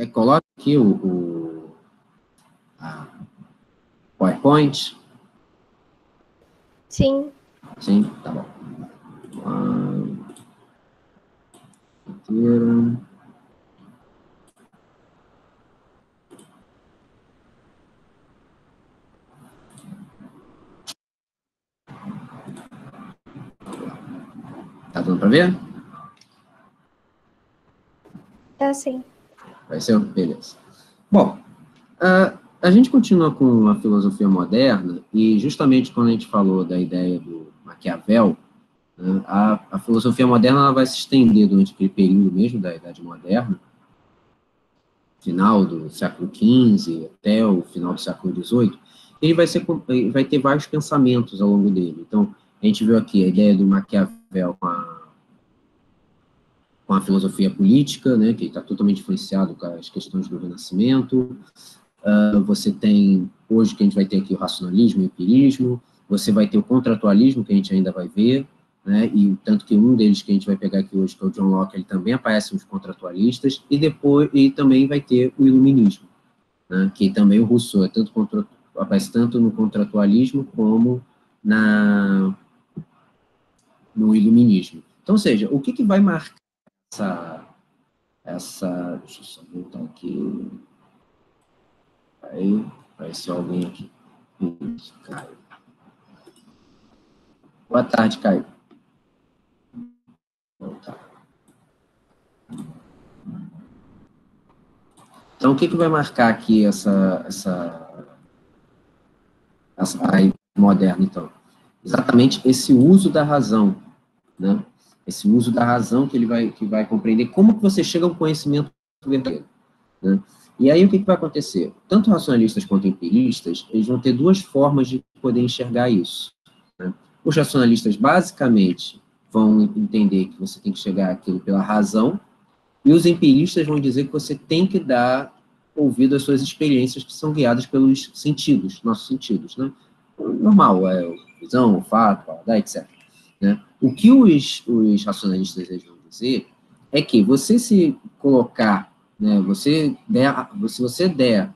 Coloca aqui a PowerPoint. Sim. Sim, tá bom. Inteira. Tá dando para ver? Tá sim. Vai ser? Beleza. Bom, a gente continua com a filosofia moderna, e justamente quando a gente falou da ideia do Maquiavel, né, a filosofia moderna ela vai se estender durante aquele período mesmo da Idade Moderna, final do século XV até o final do século XVIII, ele vai ter vários pensamentos ao longo dele. Então, a gente viu aqui a ideia do Maquiavel com a filosofia política, né, que está totalmente influenciado com as questões do Renascimento. Você tem, hoje, que a gente vai ter aqui o racionalismo e o empirismo, você vai ter o contratualismo, que a gente ainda vai ver, né, e tanto que um deles que a gente vai pegar aqui hoje, que é o John Locke, ele também aparece nos contratualistas, e também vai ter o iluminismo, né, que também o Rousseau aparece tanto no contratualismo como no iluminismo. Então, ou seja, o que vai marcar deixa eu só voltar aqui. Aí, apareceu alguém aqui. Isso, Caio. Boa tarde, Caio. Então, o que vai marcar aqui essa aí moderna, então? Exatamente esse uso da razão, né? Esse uso da razão que vai compreender como que você chega ao conhecimento verdadeiro, né? E aí, o que vai acontecer? Tanto racionalistas quanto empiristas, eles vão ter duas formas de poder enxergar isso, né? Os racionalistas, basicamente, vão entender que você tem que chegar àquilo pela razão, e os empiristas vão dizer que você tem que dar ouvido às suas experiências, que são guiadas pelos sentidos, nossos sentidos, né? Normal, visão, olfato, paladar, etc. Né? O que os racionalistas vão dizer é que você se colocar, né, se você der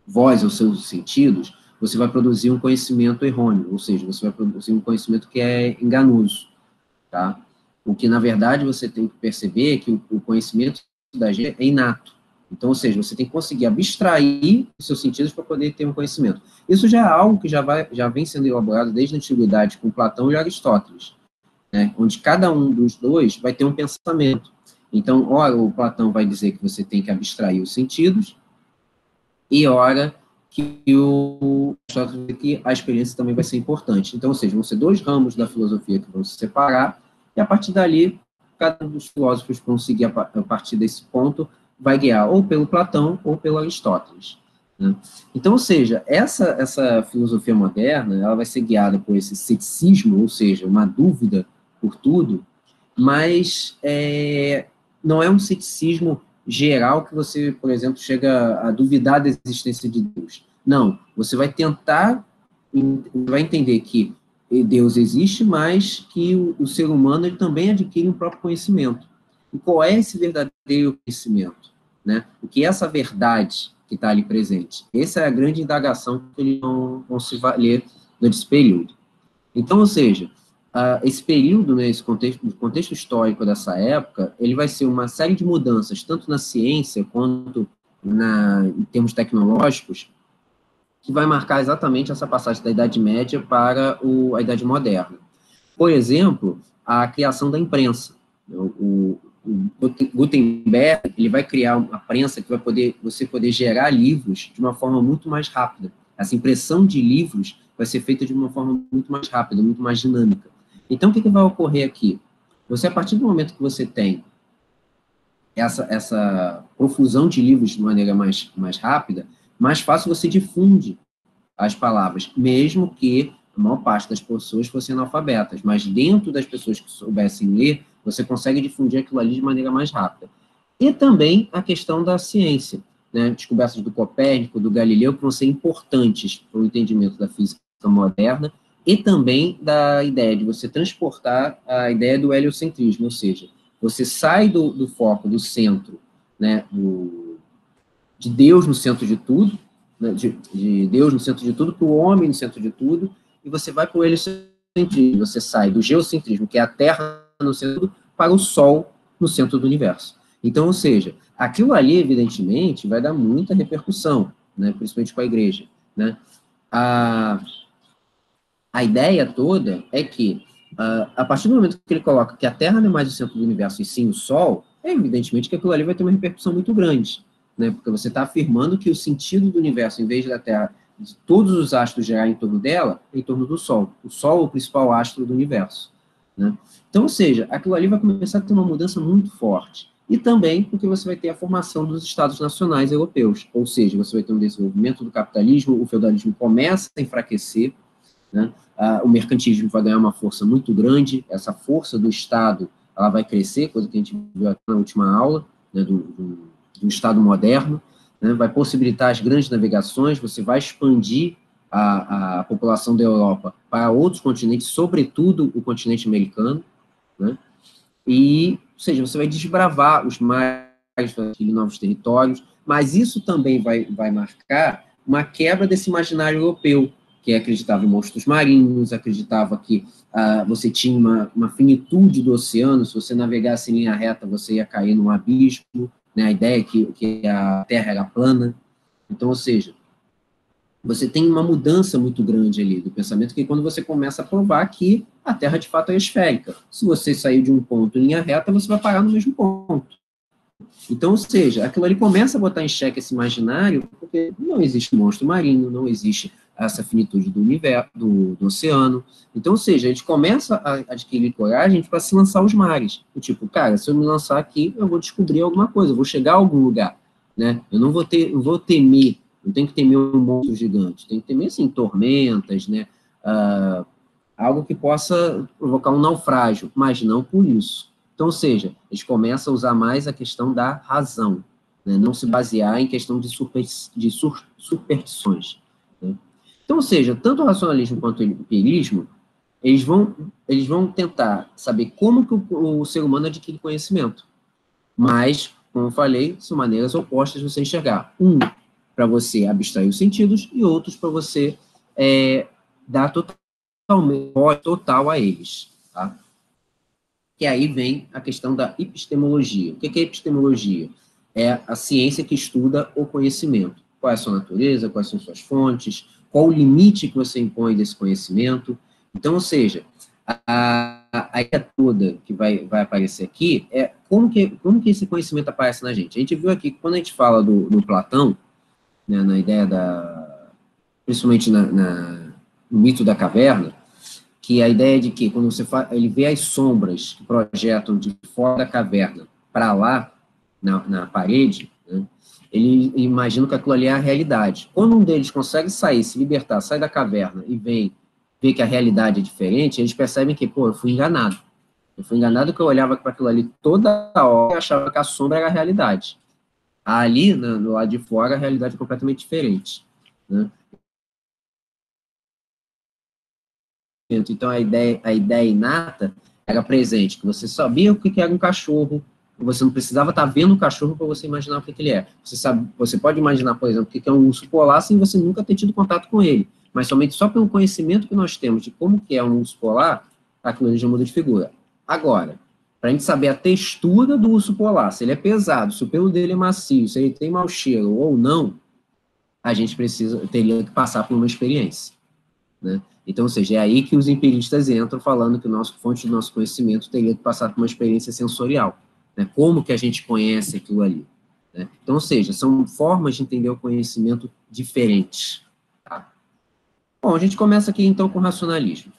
voz aos seus sentidos, você vai produzir um conhecimento errôneo, ou seja, você vai produzir um conhecimento que é enganoso, tá? O que, na verdade, você tem que perceber é que o conhecimento da gente é inato. Então, ou seja, você tem que conseguir abstrair os seus sentidos para poder ter um conhecimento. Isso já é algo que já vem sendo elaborado desde a antiguidade com Platão e Aristóteles, né? Onde cada um dos dois vai ter um pensamento. Então, ora, o Platão vai dizer que você tem que abstrair os sentidos, e ora que que a experiência também vai ser importante. Então, ou seja, vão ser dois ramos da filosofia que vão se separar, e a partir dali, cada um dos filósofos que vão seguir a partir desse ponto vai guiar ou pelo Platão ou pelo Aristóteles, né? Então, ou seja, essa filosofia moderna, ela vai ser guiada por esse ceticismo, ou seja, uma dúvida por tudo, mas não é um ceticismo geral que você, por exemplo, chega a duvidar da existência de Deus. Não, você vai vai entender que Deus existe, mas que o ser humano ele também adquire um próprio conhecimento. E qual é esse verdadeiro conhecimento, né? O que é essa verdade que está ali presente? Essa é a grande indagação que eles vão se valer nesse período. Então, ou seja, esse período, né, esse contexto histórico dessa época, ele vai ser uma série de mudanças, tanto na ciência quanto em termos tecnológicos, que vai marcar exatamente essa passagem da Idade Média para a Idade Moderna. Por exemplo, a criação da imprensa. O Gutenberg ele vai criar uma prensa que você poder gerar livros de uma forma muito mais rápida. Essa impressão de livros vai ser feita de uma forma muito mais rápida, muito mais dinâmica. Então, o que vai ocorrer aqui? Você, a partir do momento que você tem essa profusão de livros de maneira mais rápida, mais fácil você difunde as palavras, mesmo que a maior parte das pessoas fossem analfabetas, mas dentro das pessoas que soubessem ler, você consegue difundir aquilo ali de maneira mais rápida. E também a questão da ciência, né? Descobertas do Copérnico, do Galileu, que vão ser importantes para o entendimento da física moderna, e também da ideia de você transportar a ideia do heliocentrismo, ou seja, você sai do foco, do centro, né, de Deus no centro de tudo, né, de Deus no centro de tudo, para o homem no centro de tudo, e você vai para o heliocentrismo, você sai do geocentrismo, que é a Terra no centro, para o Sol no centro do universo. Então, ou seja, aquilo ali, evidentemente, vai dar muita repercussão, né, principalmente com a igreja, né? A ideia toda é que, a partir do momento que ele coloca que a Terra não é mais o centro do universo e sim o Sol, é evidentemente que aquilo ali vai ter uma repercussão muito grande, né? Porque você está afirmando que o sentido do universo, em vez da Terra, de todos os astros girar em torno dela, é em torno do Sol. O Sol é o principal astro do universo, né? Então, ou seja, aquilo ali vai começar a ter uma mudança muito forte. E também porque você vai ter a formação dos Estados nacionais europeus, ou seja, você vai ter um desenvolvimento do capitalismo, o feudalismo começa a enfraquecer, né? O mercantilismo vai ganhar uma força muito grande, essa força do Estado ela vai crescer, coisa que a gente viu aqui na última aula, né, do Estado moderno, né, vai possibilitar as grandes navegações, você vai expandir a população da Europa para outros continentes, sobretudo o continente americano, né, e, ou seja, você vai desbravar os mares, novos territórios, mas isso também vai marcar uma quebra desse imaginário europeu, que acreditava em monstros marinhos, acreditava que você tinha uma finitude do oceano, se você navegasse em linha reta, você ia cair num abismo, né, a ideia é que a Terra era plana. Então, ou seja, você tem uma mudança muito grande ali do pensamento, que quando você começa a provar que a Terra, de fato, é esférica. Se você sair de um ponto em linha reta, você vai parar no mesmo ponto. Então, ou seja, aquilo ali começa a botar em xeque esse imaginário, porque não existe monstro marinho, não existe essa finitude do universo, do oceano. Então, ou seja, a gente começa a adquirir coragem para se lançar aos mares. Do tipo, cara, se eu me lançar aqui, eu vou descobrir alguma coisa, eu vou chegar a algum lugar, né? Eu não vou temer, não tenho que temer um monstro gigante, tenho que temer, assim, tormentas, né? Algo que possa provocar um naufrágio, mas não por isso. Então, ou seja, eles começam a usar mais a questão da razão, né? Não se basear em questão de superstições, né? Então, ou seja, tanto o racionalismo quanto o empirismo, eles vão tentar saber como que o ser humano adquire conhecimento. Mas, como eu falei, são maneiras opostas de você enxergar. Um, para você abstrair os sentidos, e outros para você dar total a eles, tá? Que aí vem a questão da epistemologia. O que é epistemologia? É a ciência que estuda o conhecimento. Qual é a sua natureza, quais são suas fontes, qual o limite que você impõe desse conhecimento. Então, ou seja, a ideia toda que vai aparecer aqui é como que esse conhecimento aparece na gente. A gente viu aqui que quando a gente fala do Platão, né, na ideia principalmente no mito da caverna, que a ideia de que quando ele vê as sombras que projetam de fora da caverna para lá, na parede, né, ele imagina que aquilo ali é a realidade. Quando um deles consegue sair, se libertar, sai da caverna e ver que a realidade é diferente, eles percebem que, pô, eu fui enganado. Eu fui enganado que eu olhava para aquilo ali toda hora e achava que a sombra era a realidade. Ali, no lado de fora, a realidade é completamente diferente, né? Então, a ideia inata era presente, que você sabia o que era um cachorro, você não precisava estar vendo o cachorro para você imaginar o que ele é. Você pode imaginar, por exemplo, o que é um urso polar sem você nunca ter tido contato com ele, mas somente só pelo conhecimento que nós temos de como que é um urso polar, aquilo já muda de figura. Agora, para a gente saber a textura do urso polar, se ele é pesado, se o pelo dele é macio, se ele tem mau cheiro ou não, a gente teria que passar por uma experiência, né? Então, ou seja, é aí que os empiristas entram falando que a fonte do nosso conhecimento teria que passar por uma experiência sensorial, né? Como que a gente conhece aquilo ali, né? Então, ou seja, são formas de entender o conhecimento diferentes, tá? Bom, a gente começa aqui, então, com o racionalismo.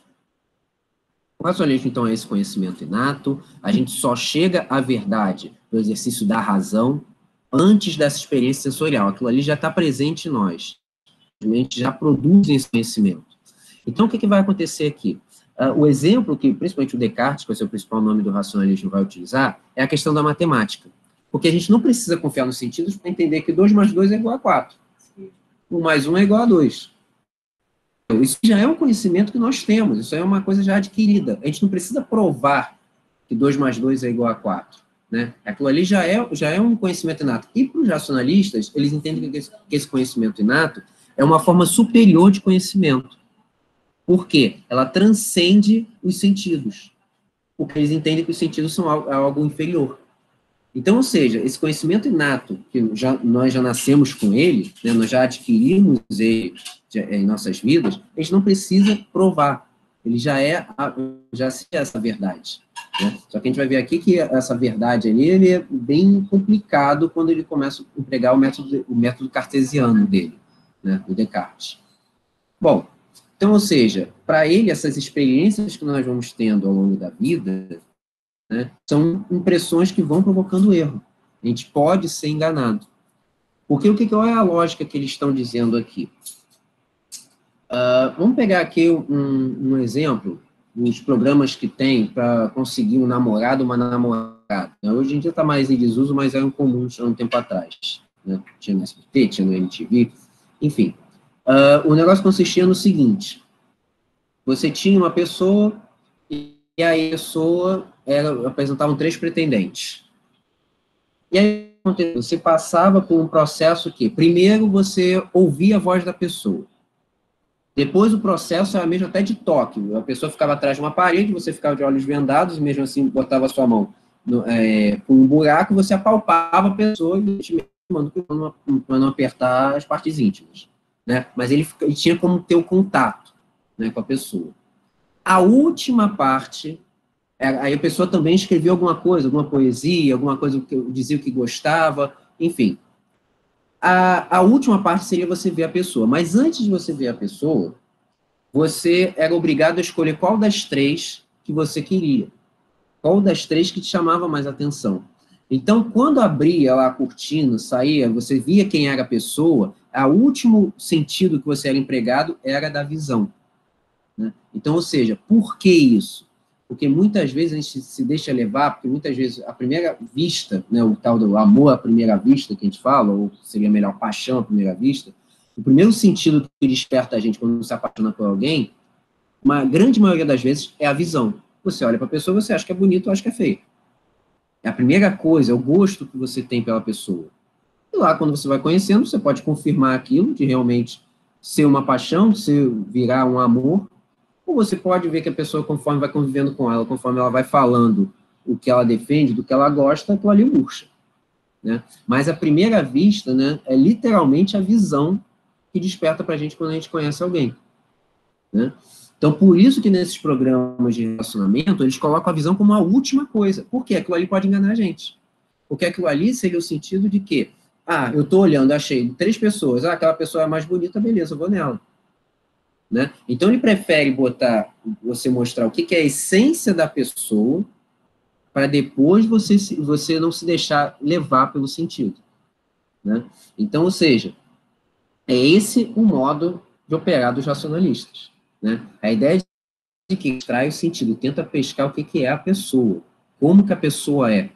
O racionalismo, então, é esse conhecimento inato, a gente só chega à verdade no exercício da razão antes dessa experiência sensorial, aquilo ali já está presente em nós, a gente já produz esse conhecimento. Então, o que vai acontecer aqui? O exemplo que, principalmente o Descartes, que vai ser o principal nome do racionalismo, vai utilizar, é a questão da matemática. Porque a gente não precisa confiar nos sentidos para entender que 2 mais 2 é igual a 4. 1 mais 1 é igual a 2. Isso já é um conhecimento que nós temos, isso é uma coisa já adquirida. A gente não precisa provar que 2 mais 2 é igual a 4. né? Aquilo ali já é um conhecimento inato. E para os racionalistas, eles entendem que esse conhecimento inato é uma forma superior de conhecimento. Por quê? Ela transcende os sentidos. Porque eles entendem que os sentidos são algo inferior. Então, ou seja, esse conhecimento inato, que nós já nascemos com ele, né, nós já adquirimos ele em nossas vidas, a gente não precisa provar. Ele já é essa verdade. Né? Só que a gente vai ver aqui que essa verdade ali, ele é bem complicado quando ele começa a empregar o método cartesiano dele, né, do Descartes. Bom, então, ou seja, para ele, essas experiências que nós vamos tendo ao longo da vida, né, são impressões que vão provocando erro. A gente pode ser enganado. Porque qual é a lógica que eles estão dizendo aqui? Vamos pegar aqui um exemplo dos programas que tem para conseguir um namorado ou uma namorada. Hoje em dia está mais em desuso, mas era um comum há um tempo atrás. Né? Tinha no SBT, tinha no MTV, enfim. O negócio consistia no seguinte: você tinha uma pessoa e a pessoa apresentavam 3 pretendentes. E aí, você passava por um processo que, primeiro, você ouvia a voz da pessoa. Depois, o processo era mesmo até de toque. A pessoa ficava atrás de uma parede, você ficava de olhos vendados, mesmo assim, botava a sua mão com um buraco, você apalpava a pessoa para não apertar as partes íntimas. Né? Mas ele tinha como ter o contato, né, com a pessoa. A última parte, aí a pessoa também escrevia alguma coisa, alguma poesia, alguma coisa que dizia o que gostava, enfim. A última parte seria você ver a pessoa, mas antes de você ver a pessoa, você era obrigado a escolher qual das 3 que você queria, qual das 3 que te chamava mais atenção. Então, quando abria lá a cortina, saía, você via quem era a pessoa, o último sentido que você era empregado era da visão. Né? Então, ou seja, por que isso? Porque muitas vezes a gente se deixa levar, porque muitas vezes a primeira vista, né, o tal do amor à primeira vista que a gente fala, ou seria melhor paixão à primeira vista, o primeiro sentido que desperta a gente quando se apaixona por alguém, uma grande maioria das vezes, é a visão. Você olha para a pessoa, você acha que é bonito ou acha que é feio. É a primeira coisa, é o gosto que você tem pela pessoa. E lá, quando você vai conhecendo, você pode confirmar aquilo, de realmente ser uma paixão, ser virar um amor, ou você pode ver que a pessoa, conforme vai convivendo com ela, conforme ela vai falando o que ela defende, do que ela gosta, aquilo ali murcha. Né? Mas, à primeira vista, né, é literalmente a visão que desperta para a gente quando a gente conhece alguém. Né? Então, por isso que nesses programas de relacionamento, eles colocam a visão como a última coisa. Por quê? Aquilo ali pode enganar a gente. Porque aquilo ali seria o sentido de que, eu estou olhando, achei 3 pessoas, aquela pessoa é mais bonita, beleza, eu vou nela. Né? Então, ele prefere você mostrar o que é a essência da pessoa, para depois você não se deixar levar pelo sentido. Né? Então, ou seja, é esse o modo de operar dos racionalistas. Né? A ideia de que extrai o sentido, tenta pescar o que é a pessoa, como que a pessoa é.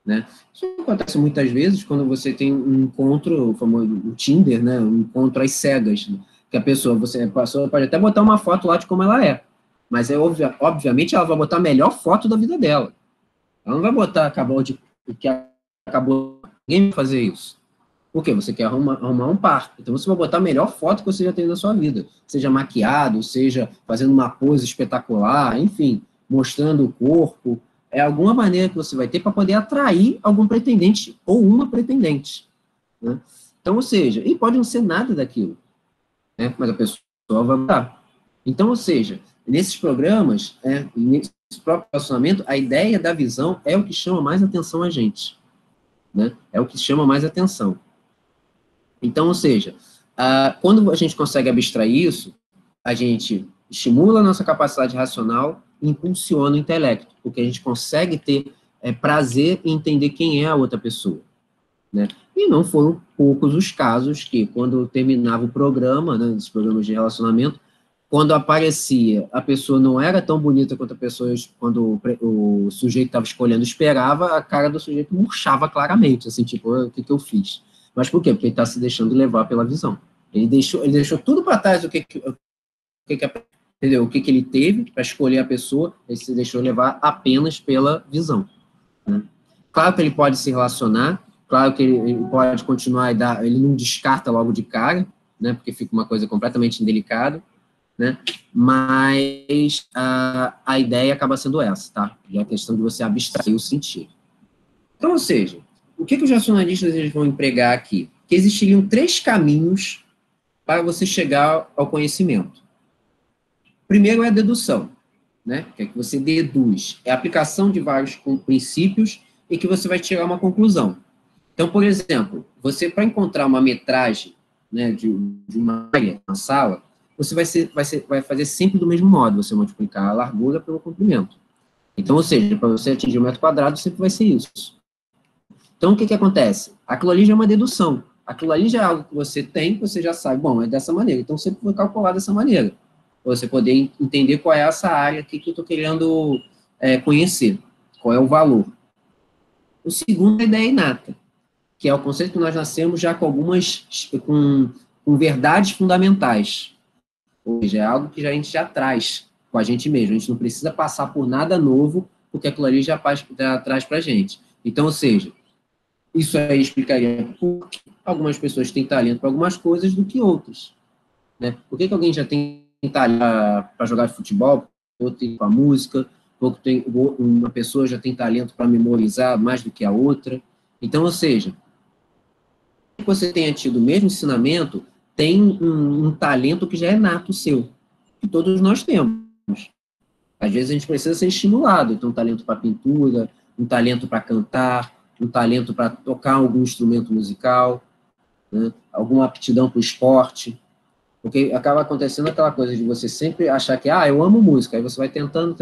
Né? Isso acontece muitas vezes quando você tem um encontro, o famoso o Tinder, né? Um encontro às cegas, né? Que a pessoa pode até botar uma foto lá de como ela é, mas obviamente ela vai botar a melhor foto da vida dela. Ela não vai botar ninguém vai fazer isso. Por quê? Você quer arrumar um par. Então você vai botar a melhor foto que você já tem na sua vida. Seja maquiado, seja fazendo uma pose espetacular, enfim, mostrando o corpo. É alguma maneira que você vai ter para poder atrair algum pretendente ou uma pretendente. Né? Então, ou seja, e pode não ser nada daquilo, né? Mas a pessoa vai mudar. Então, ou seja, nesses programas, nesse próprio relacionamento, a ideia da visão é o que chama mais atenção a gente. Né? É o que chama mais atenção. Então, ou seja, quando a gente consegue abstrair isso, a gente estimula a nossa capacidade racional e impulsiona o intelecto, porque a gente consegue ter prazer em entender quem é a outra pessoa. Né? E não foram poucos os casos que, quando terminava o programa, né, os programas de relacionamento, quando aparecia, a pessoa não era tão bonita quanto a pessoa, quando o sujeito estava escolhendo, esperava, a cara do sujeito murchava claramente, assim, tipo, o que eu fiz? Mas por quê? Porque ele está se deixando levar pela visão. Ele deixou tudo para trás, entendeu? O que ele teve para escolher a pessoa, ele se deixou levar apenas pela visão. Né? Claro que ele pode se relacionar, claro que ele pode continuar ele não descarta logo de cara, né, porque fica uma coisa completamente indelicada, né, mas a ideia acaba sendo essa, tá? E a questão de você abstrair o sentido. Então, ou seja, o que os racionalistas eles vão empregar aqui? Que existiriam 3 caminhos para você chegar ao conhecimento. Primeiro é a dedução, né? Que é que você deduz. É a aplicação de vários princípios e que você vai tirar uma conclusão. Então, por exemplo, você, para encontrar uma metragem, né, de uma área, uma sala, você vai fazer sempre do mesmo modo, você multiplicar a largura pelo comprimento. Então, ou seja, para você atingir 1 metro quadrado, sempre vai ser isso. Então, o que acontece? Aquilo ali já é uma dedução. Aquilo ali já é algo que você tem, você já sabe, bom, é dessa maneira. Então, você vai calcular dessa maneira. Para você poder entender qual é essa área que eu estou querendo conhecer. Qual é o valor. O segundo é a ideia inata, que é o conceito que nós nascemos já com algumas, com verdades fundamentais. Ou seja, é algo que a gente já traz com a gente mesmo. A gente não precisa passar por nada novo, porque aquilo ali já traz para a gente. Então, ou seja, isso aí explicaria por que algumas pessoas têm talento para algumas coisas do que outras. Né? Por que alguém já tem talento para jogar futebol, outro tem para música, uma pessoa já tem talento para memorizar mais do que a outra. Então, ou seja, se você tenha tido o mesmo ensinamento, tem um talento que já é nato seu, que todos nós temos. Às vezes a gente precisa ser estimulado, então um talento para pintura, um talento para cantar, um talento para tocar algum instrumento musical, né? Alguma aptidão para o esporte, porque acaba acontecendo aquela coisa de você sempre achar que, eu amo música, aí você vai tentando,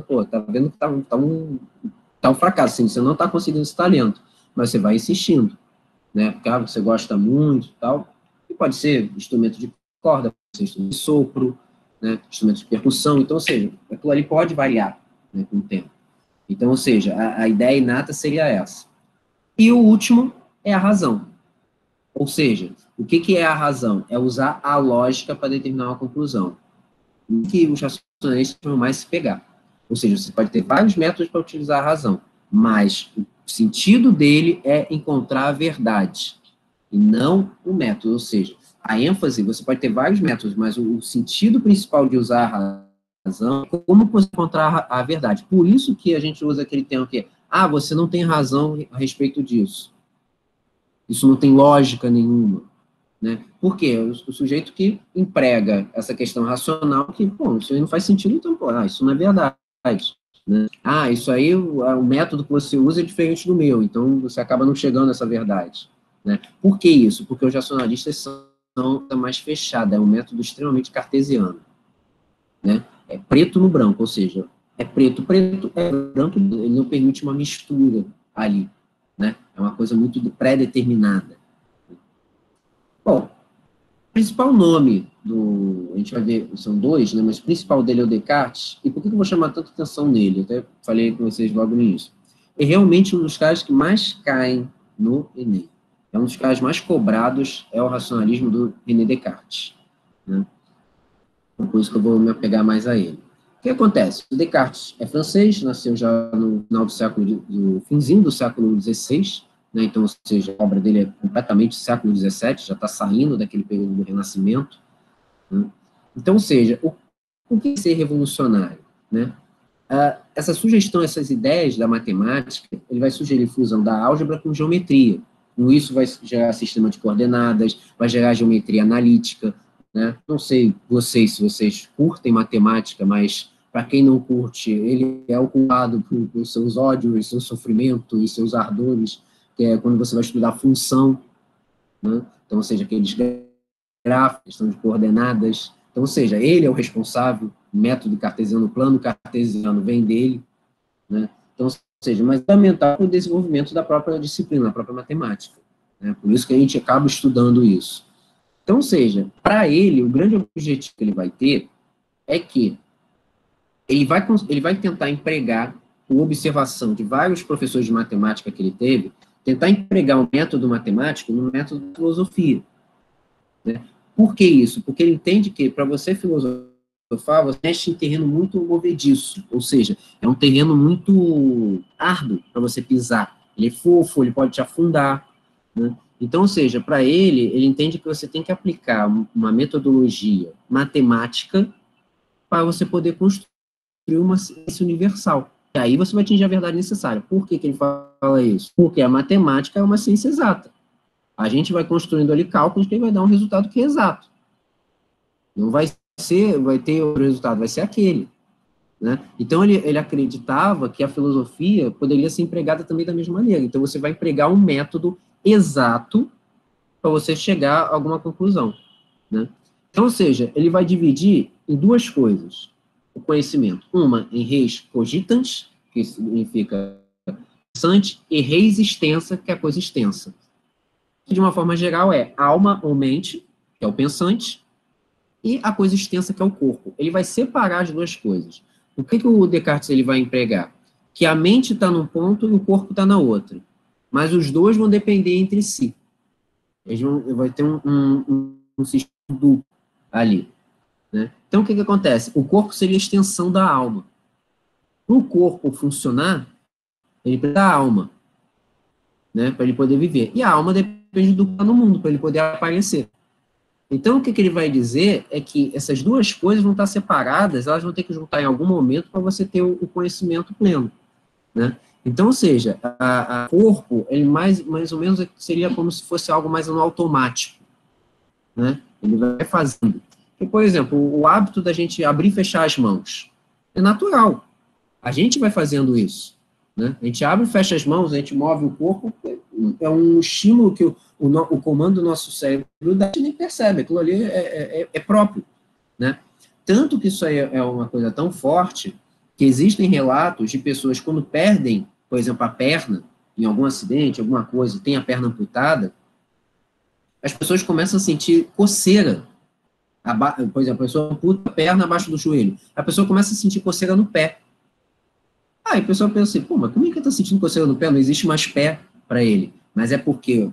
pô, tá vendo que tá um fracasso, assim, você não tá conseguindo esse talento, mas você vai insistindo, né, porque você gosta muito e tal, e pode ser instrumento de corda, pode ser instrumento de sopro, né, instrumento de percussão, então, ou seja, aquilo ali pode variar, né, com o tempo. Então, ou seja, a ideia inata seria essa. E o último é a razão. Ou seja, o que é a razão? É usar a lógica para determinar uma conclusão. O que os racionalistas vão mais se pegar. Ou seja, você pode ter vários métodos para utilizar a razão, mas o sentido dele é encontrar a verdade, e não o método. Ou seja, a ênfase, você pode ter vários métodos, mas o sentido principal de usar a razão é como você encontrar a verdade. Por isso que a gente usa aquele termo que é, você não tem razão a respeito disso. Isso não tem lógica nenhuma, né? Por quê? O sujeito que emprega essa questão racional, que, pô, isso aí não faz sentido, então, pô, isso não é verdade, né? Isso aí, o método que você usa é diferente do meu, então você acaba não chegando a essa verdade, né? Por que isso? Porque os racionalistas são mais fechada, é um método extremamente cartesiano, né? É preto no branco, ou seja, é preto, é branco, ele não permite uma mistura ali, né? É uma coisa muito pré-determinada. Bom, o principal nome a gente vai ver, são 2, né, mas o principal dele é o Descartes, e por que eu vou chamar tanta atenção nele? Eu até falei com vocês logo no início. É realmente um dos caras que mais caem no Enem. É um dos caras mais cobrados, é o racionalismo do René Descartes, né? Por isso que eu vou me apegar mais a ele. O que acontece? O Descartes é francês, nasceu já no final do finzinho do século XVI, né? Então, ou seja, a obra dele é completamente século XVII, já está saindo daquele período do Renascimento, né? Então, ou seja, o que é ser revolucionário, né? Essa sugestão, essas ideias da matemática, ele vai sugerir fusão da álgebra com geometria. Com isso vai gerar sistema de coordenadas, vai gerar geometria analítica, né? Não sei se vocês curtem matemática, mas para quem não curte, ele é o culpado por seus ódios, seus sofrimentos, seus ardores, que é quando você vai estudar função, né? Então, ou seja, aqueles gráficos, questão de coordenadas. Então, ou seja, ele é o responsável, o método cartesiano, o plano cartesiano vem dele, né? Então, ou seja, mas é fundamental para o desenvolvimento da própria disciplina, da própria matemática, né? Por isso que a gente acaba estudando isso. Então, ou seja, para ele, o grande objetivo que ele vai ter é que ele vai tentar empregar, com observação de vários professores de matemática que ele teve, tentar empregar um método matemático no método de filosofia, né? Por que isso? Porque ele entende que, para você filosofar, você mexe em terreno muito movediço, ou seja, é um terreno muito árduo para você pisar, ele é fofo, ele pode te afundar, né? Então, ou seja, para ele entende que você tem que aplicar uma metodologia matemática para você poder construir uma ciência universal. E aí você vai atingir a verdade necessária. Por que ele fala isso? Porque a matemática é uma ciência exata. A gente vai construindo ali cálculos que vai dar um resultado que é exato. Não vai ter outro resultado, vai ser aquele. Né? Então, ele acreditava que a filosofia poderia ser empregada também da mesma maneira. Então, você vai empregar um método exato para você chegar a alguma conclusão. Né? Então, ou seja, ele vai dividir em duas coisas o conhecimento. Uma em res cogitans, que significa pensante, e res extensa, que é a coisa extensa. Que, de uma forma geral, é alma ou mente, que é o pensante, e a coisa extensa, que é o corpo. Ele vai separar as duas coisas. O que o Descartes ele vai empregar? Que a mente está num ponto e o corpo está na outra. Mas os dois vão depender entre si. Vai ter um sistema duplo ali. Né? Então, o que acontece? O corpo seria a extensão da alma. Para o corpo funcionar, ele precisa da alma, né? Para ele poder viver. E a alma depende do que está no mundo, para ele poder aparecer. Então, o que ele vai dizer é que essas duas coisas vão estar separadas, elas vão ter que juntar em algum momento para você ter o conhecimento pleno. Né? Então, ou seja, o corpo, ele mais ou menos seria como se fosse algo mais no automático. Né? Ele vai fazendo. Porque, por exemplo, o hábito da gente abrir e fechar as mãos é natural. A gente vai fazendo isso. Né? A gente abre e fecha as mãos, a gente move o corpo, é um estímulo que o comando do nosso cérebro dá, a gente nem percebe, aquilo ali é próprio. Né? Tanto que isso aí é uma coisa tão forte, que existem relatos de pessoas quando perdem, por exemplo, a perna, em algum acidente, alguma coisa, tem a perna amputada, as pessoas começam a sentir coceira. Por exemplo, a pessoa amputa a perna abaixo do joelho, a pessoa começa a sentir coceira no pé. Aí o pessoal pensa assim, pô, mas como é que ele está sentindo coceira no pé? Não existe mais pé para ele. Mas é porque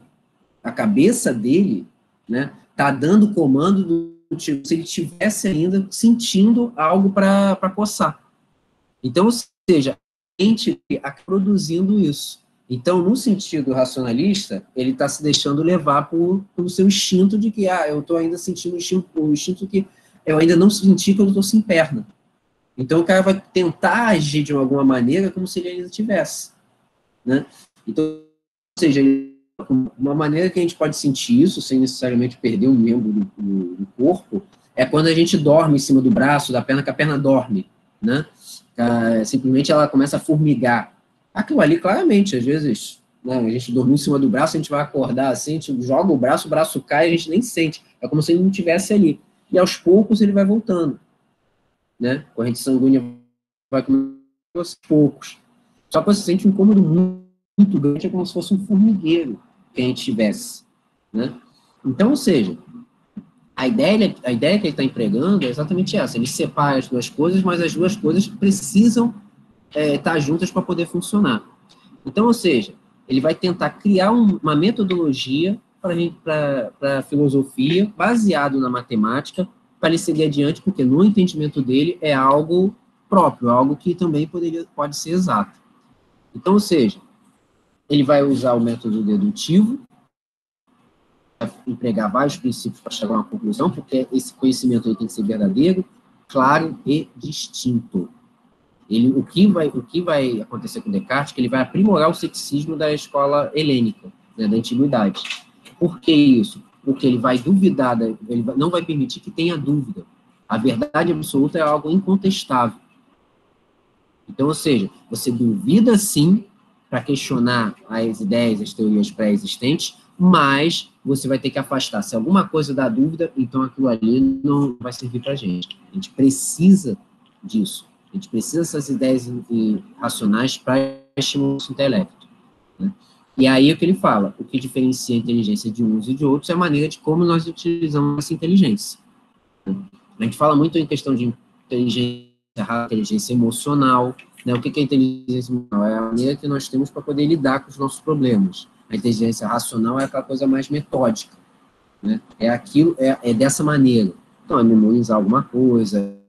a cabeça dele, né, tá dando comando do tipo, se ele estivesse ainda sentindo algo para coçar. Então, ou seja, a gente está produzindo isso. Então, no sentido racionalista, ele está se deixando levar pelo seu instinto de que, eu estou ainda sentindo o instinto que eu ainda não senti que eu estou sem perna. Então, o cara vai tentar agir de alguma maneira como se ele ainda tivesse. Né? Então, ou seja, uma maneira que a gente pode sentir isso, sem necessariamente perder um membro do corpo, é quando a gente dorme em cima do braço, da perna, que a perna dorme. Né? Simplesmente ela começa a formigar. Aquilo ali, claramente, às vezes, né, a gente dormiu em cima do braço, a gente vai acordar assim, a gente joga o braço cai, a gente nem sente. É como se ele não estivesse ali. E aos poucos ele vai voltando. Né? A corrente sanguínea vai começando aos poucos. Só que você sente um incômodo muito grande, é como se fosse um formigueiro que a gente tivesse. Né? Então, ou seja, a ideia que ele está empregando é exatamente essa. Ele separa as duas coisas, mas as duas coisas precisam estar juntas para poder funcionar. Então, ou seja, ele vai tentar criar uma metodologia para a filosofia baseado na matemática para ele seguir adiante, porque no entendimento dele é algo próprio, algo que também pode ser exato. Então, ou seja, ele vai usar o método dedutivo, empregar vários princípios para chegar a uma conclusão, porque esse conhecimento aí tem que ser verdadeiro, claro e distinto. O que vai acontecer com Descartes é que ele vai aprimorar o ceticismo da escola helênica, né, da antiguidade. Por que isso? Porque ele vai duvidar, ele não vai permitir que tenha dúvida. A verdade absoluta é algo incontestável. Então, ou seja, você duvida sim para questionar as ideias, as teorias pré-existentes, mas você vai ter que afastar. Se alguma coisa dá dúvida, então aquilo ali não vai servir para a gente. A gente precisa disso. A gente precisa dessas ideias racionais para estimular o nosso intelecto. Né? E aí o que ele fala, o que diferencia a inteligência de uns e de outros é a maneira de como nós utilizamos essa inteligência. Né? A gente fala muito em questão de inteligência emocional. Né? O que é inteligência emocional? É a maneira que nós temos para poder lidar com os nossos problemas. A inteligência racional é aquela coisa mais metódica. Né? É dessa maneira. Então, é memorizar alguma coisa,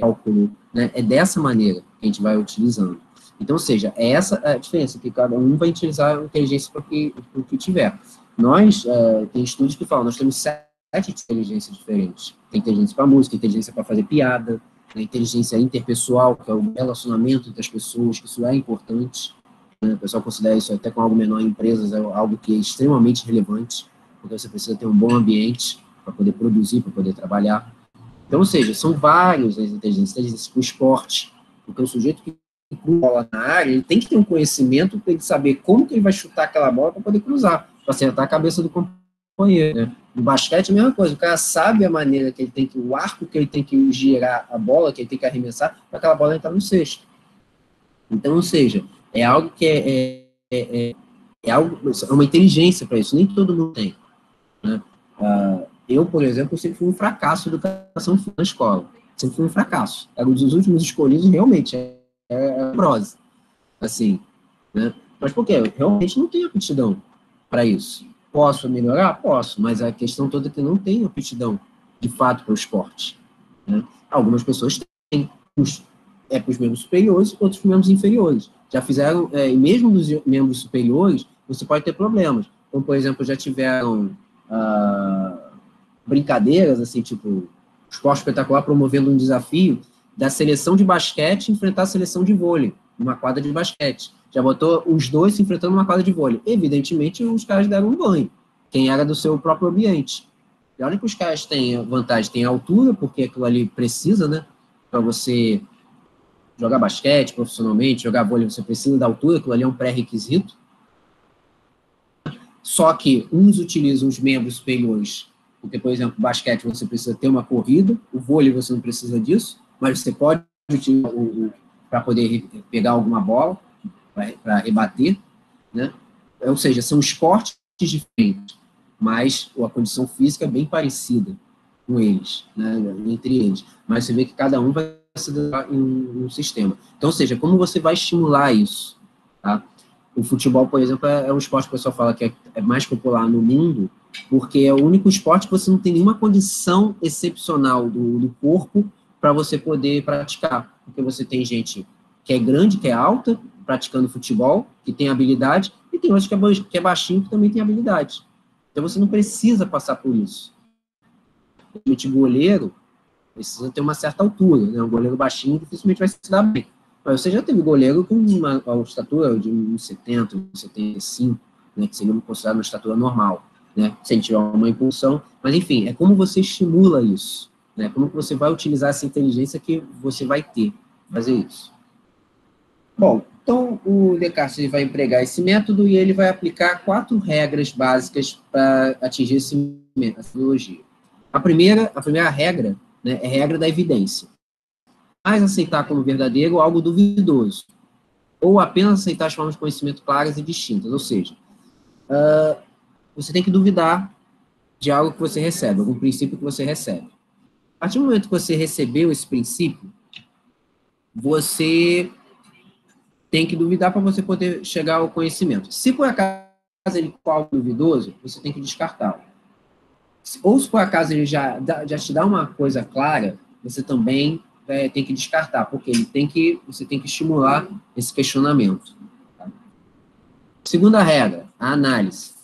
cálculo, né? É dessa maneira que a gente vai utilizando. Então, ou seja, é essa a diferença, que cada um vai utilizar a inteligência para o que tiver. Nós, tem estudos que falam, nós temos 7 inteligências diferentes. Tem inteligência para música, inteligência para fazer piada, né, inteligência interpessoal, que é o relacionamento entre as pessoas, que isso é importante. Né, o pessoal considera isso até com algo menor em empresas, é algo que é extremamente relevante, porque você precisa ter um bom ambiente para poder produzir, para poder trabalhar. Então, ou seja, são vários as inteligências para o esporte, porque o sujeito que bola na área, ele tem que ter um conhecimento para ele saber como que ele vai chutar aquela bola para poder cruzar, para acertar a cabeça do companheiro, né? No basquete, a mesma coisa, o cara sabe a maneira que ele tem que, o arco que ele tem que girar a bola, que ele tem que arremessar, para aquela bola entrar no cesto. Então, ou seja, é algo que é uma inteligência para isso, nem todo mundo tem, né? Eu, por exemplo, sempre fui um fracasso de educação na escola, sempre fui um fracasso, era um dos últimos escolhidos, realmente, prose, assim, né? Mas por quê? Eu realmente não tenho aptidão para isso. Posso melhorar? Posso, mas a questão toda é que eu não tenho aptidão, de fato, para o esporte, né? Algumas pessoas têm, para os membros superiores, outros para os membros inferiores. Já fizeram, e mesmo nos membros superiores, você pode ter problemas. Como, por exemplo, já tiveram brincadeiras, assim, tipo, esporte espetacular promovendo um desafio da seleção de basquete enfrentar a seleção de vôlei, numa quadra de basquete. Já botou os dois se enfrentando numa quadra de vôlei. Evidentemente, os caras deram um banho, quem era do seu próprio ambiente. E olha que os caras têm vantagem, tem altura, porque aquilo ali precisa, né, para você jogar basquete profissionalmente, jogar vôlei, você precisa da altura, aquilo ali é um pré-requisito. Só que uns utilizam os membros superiores, porque, por exemplo, basquete você precisa ter uma corrida, o vôlei você não precisa disso, mas você pode utilizar para poder pegar alguma bola, para rebater, né? Ou seja, são esportes diferentes, mas a condição física é bem parecida com eles, né? Entre eles. Mas você vê que cada um vai se dar em um sistema. Então, ou seja, como você vai estimular isso, tá? O futebol, por exemplo, é um esporte que o pessoal fala que é mais popular no mundo, porque é o único esporte que você não tem nenhuma condição excepcional do corpo para você poder praticar. Porque você tem gente que é grande, que é alta, praticando futebol, que tem habilidade, e tem outros que é baixinho, que também tem habilidade. Então você não precisa passar por isso. O goleiro precisa ter uma certa altura, né? Um goleiro baixinho dificilmente vai se dar bem. Mas você já teve goleiro com uma estatura de 1,70, 1,75, né, que seria considerado uma estatura normal, né, se ele tiver uma impulsão. Mas, enfim, é como você estimula isso, né, como você vai utilizar essa inteligência que você vai ter, fazer isso. Bom, então o Descartes vai empregar esse método e ele vai aplicar 4 regras básicas para atingir essa metodologia. A primeira regra, né, é a regra da evidência. Mais aceitar como verdadeiro algo duvidoso, ou apenas aceitar as formas de conhecimento claras e distintas, ou seja, você tem que duvidar de algo que você recebe, algum princípio que você recebe. A partir do momento que você recebeu esse princípio, você tem que duvidar para você poder chegar ao conhecimento. Se por acaso ele for algo duvidoso, você tem que descartá-lo. Ou se por acaso ele já te dá uma coisa clara, você também tem que descartar, porque você tem que estimular esse questionamento. Tá? Segunda regra, a análise.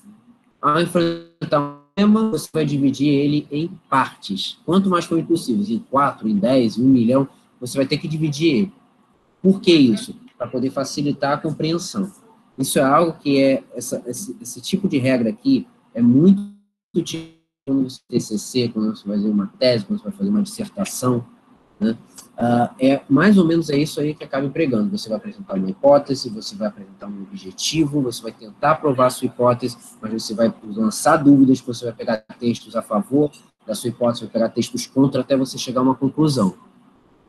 Ao enfrentar um tema, você vai dividir ele em partes. Quanto mais for possível, em 4, em 10, em 1 milhão, você vai ter que dividir ele. Por que isso? Para poder facilitar a compreensão. Isso é algo que esse tipo de regra aqui é muito útil quando você TCC, quando você vai fazer uma tese, quando você vai fazer uma dissertação, né? Mais ou menos isso aí que acaba empregando. Você vai apresentar uma hipótese, você vai apresentar um objetivo, você vai tentar provar a sua hipótese, mas você vai lançar dúvidas, você vai pegar textos a favor da sua hipótese, vai pegar textos contra, até você chegar a uma conclusão.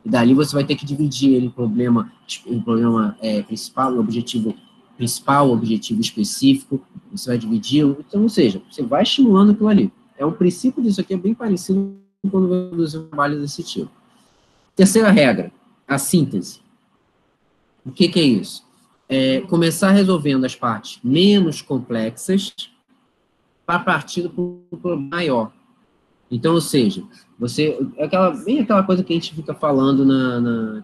E dali você vai ter que dividir ele em problema principal, objetivo principal, objetivo específico, você vai dividi-lo, então, ou seja, você vai estimulando aquilo ali. O princípio disso aqui é bem parecido quando você produzir um trabalho desse tipo. Terceira regra, a síntese. O que é isso? Começar resolvendo as partes menos complexas para partir para um problema maior. Então, ou seja, bem aquela coisa que a gente fica falando,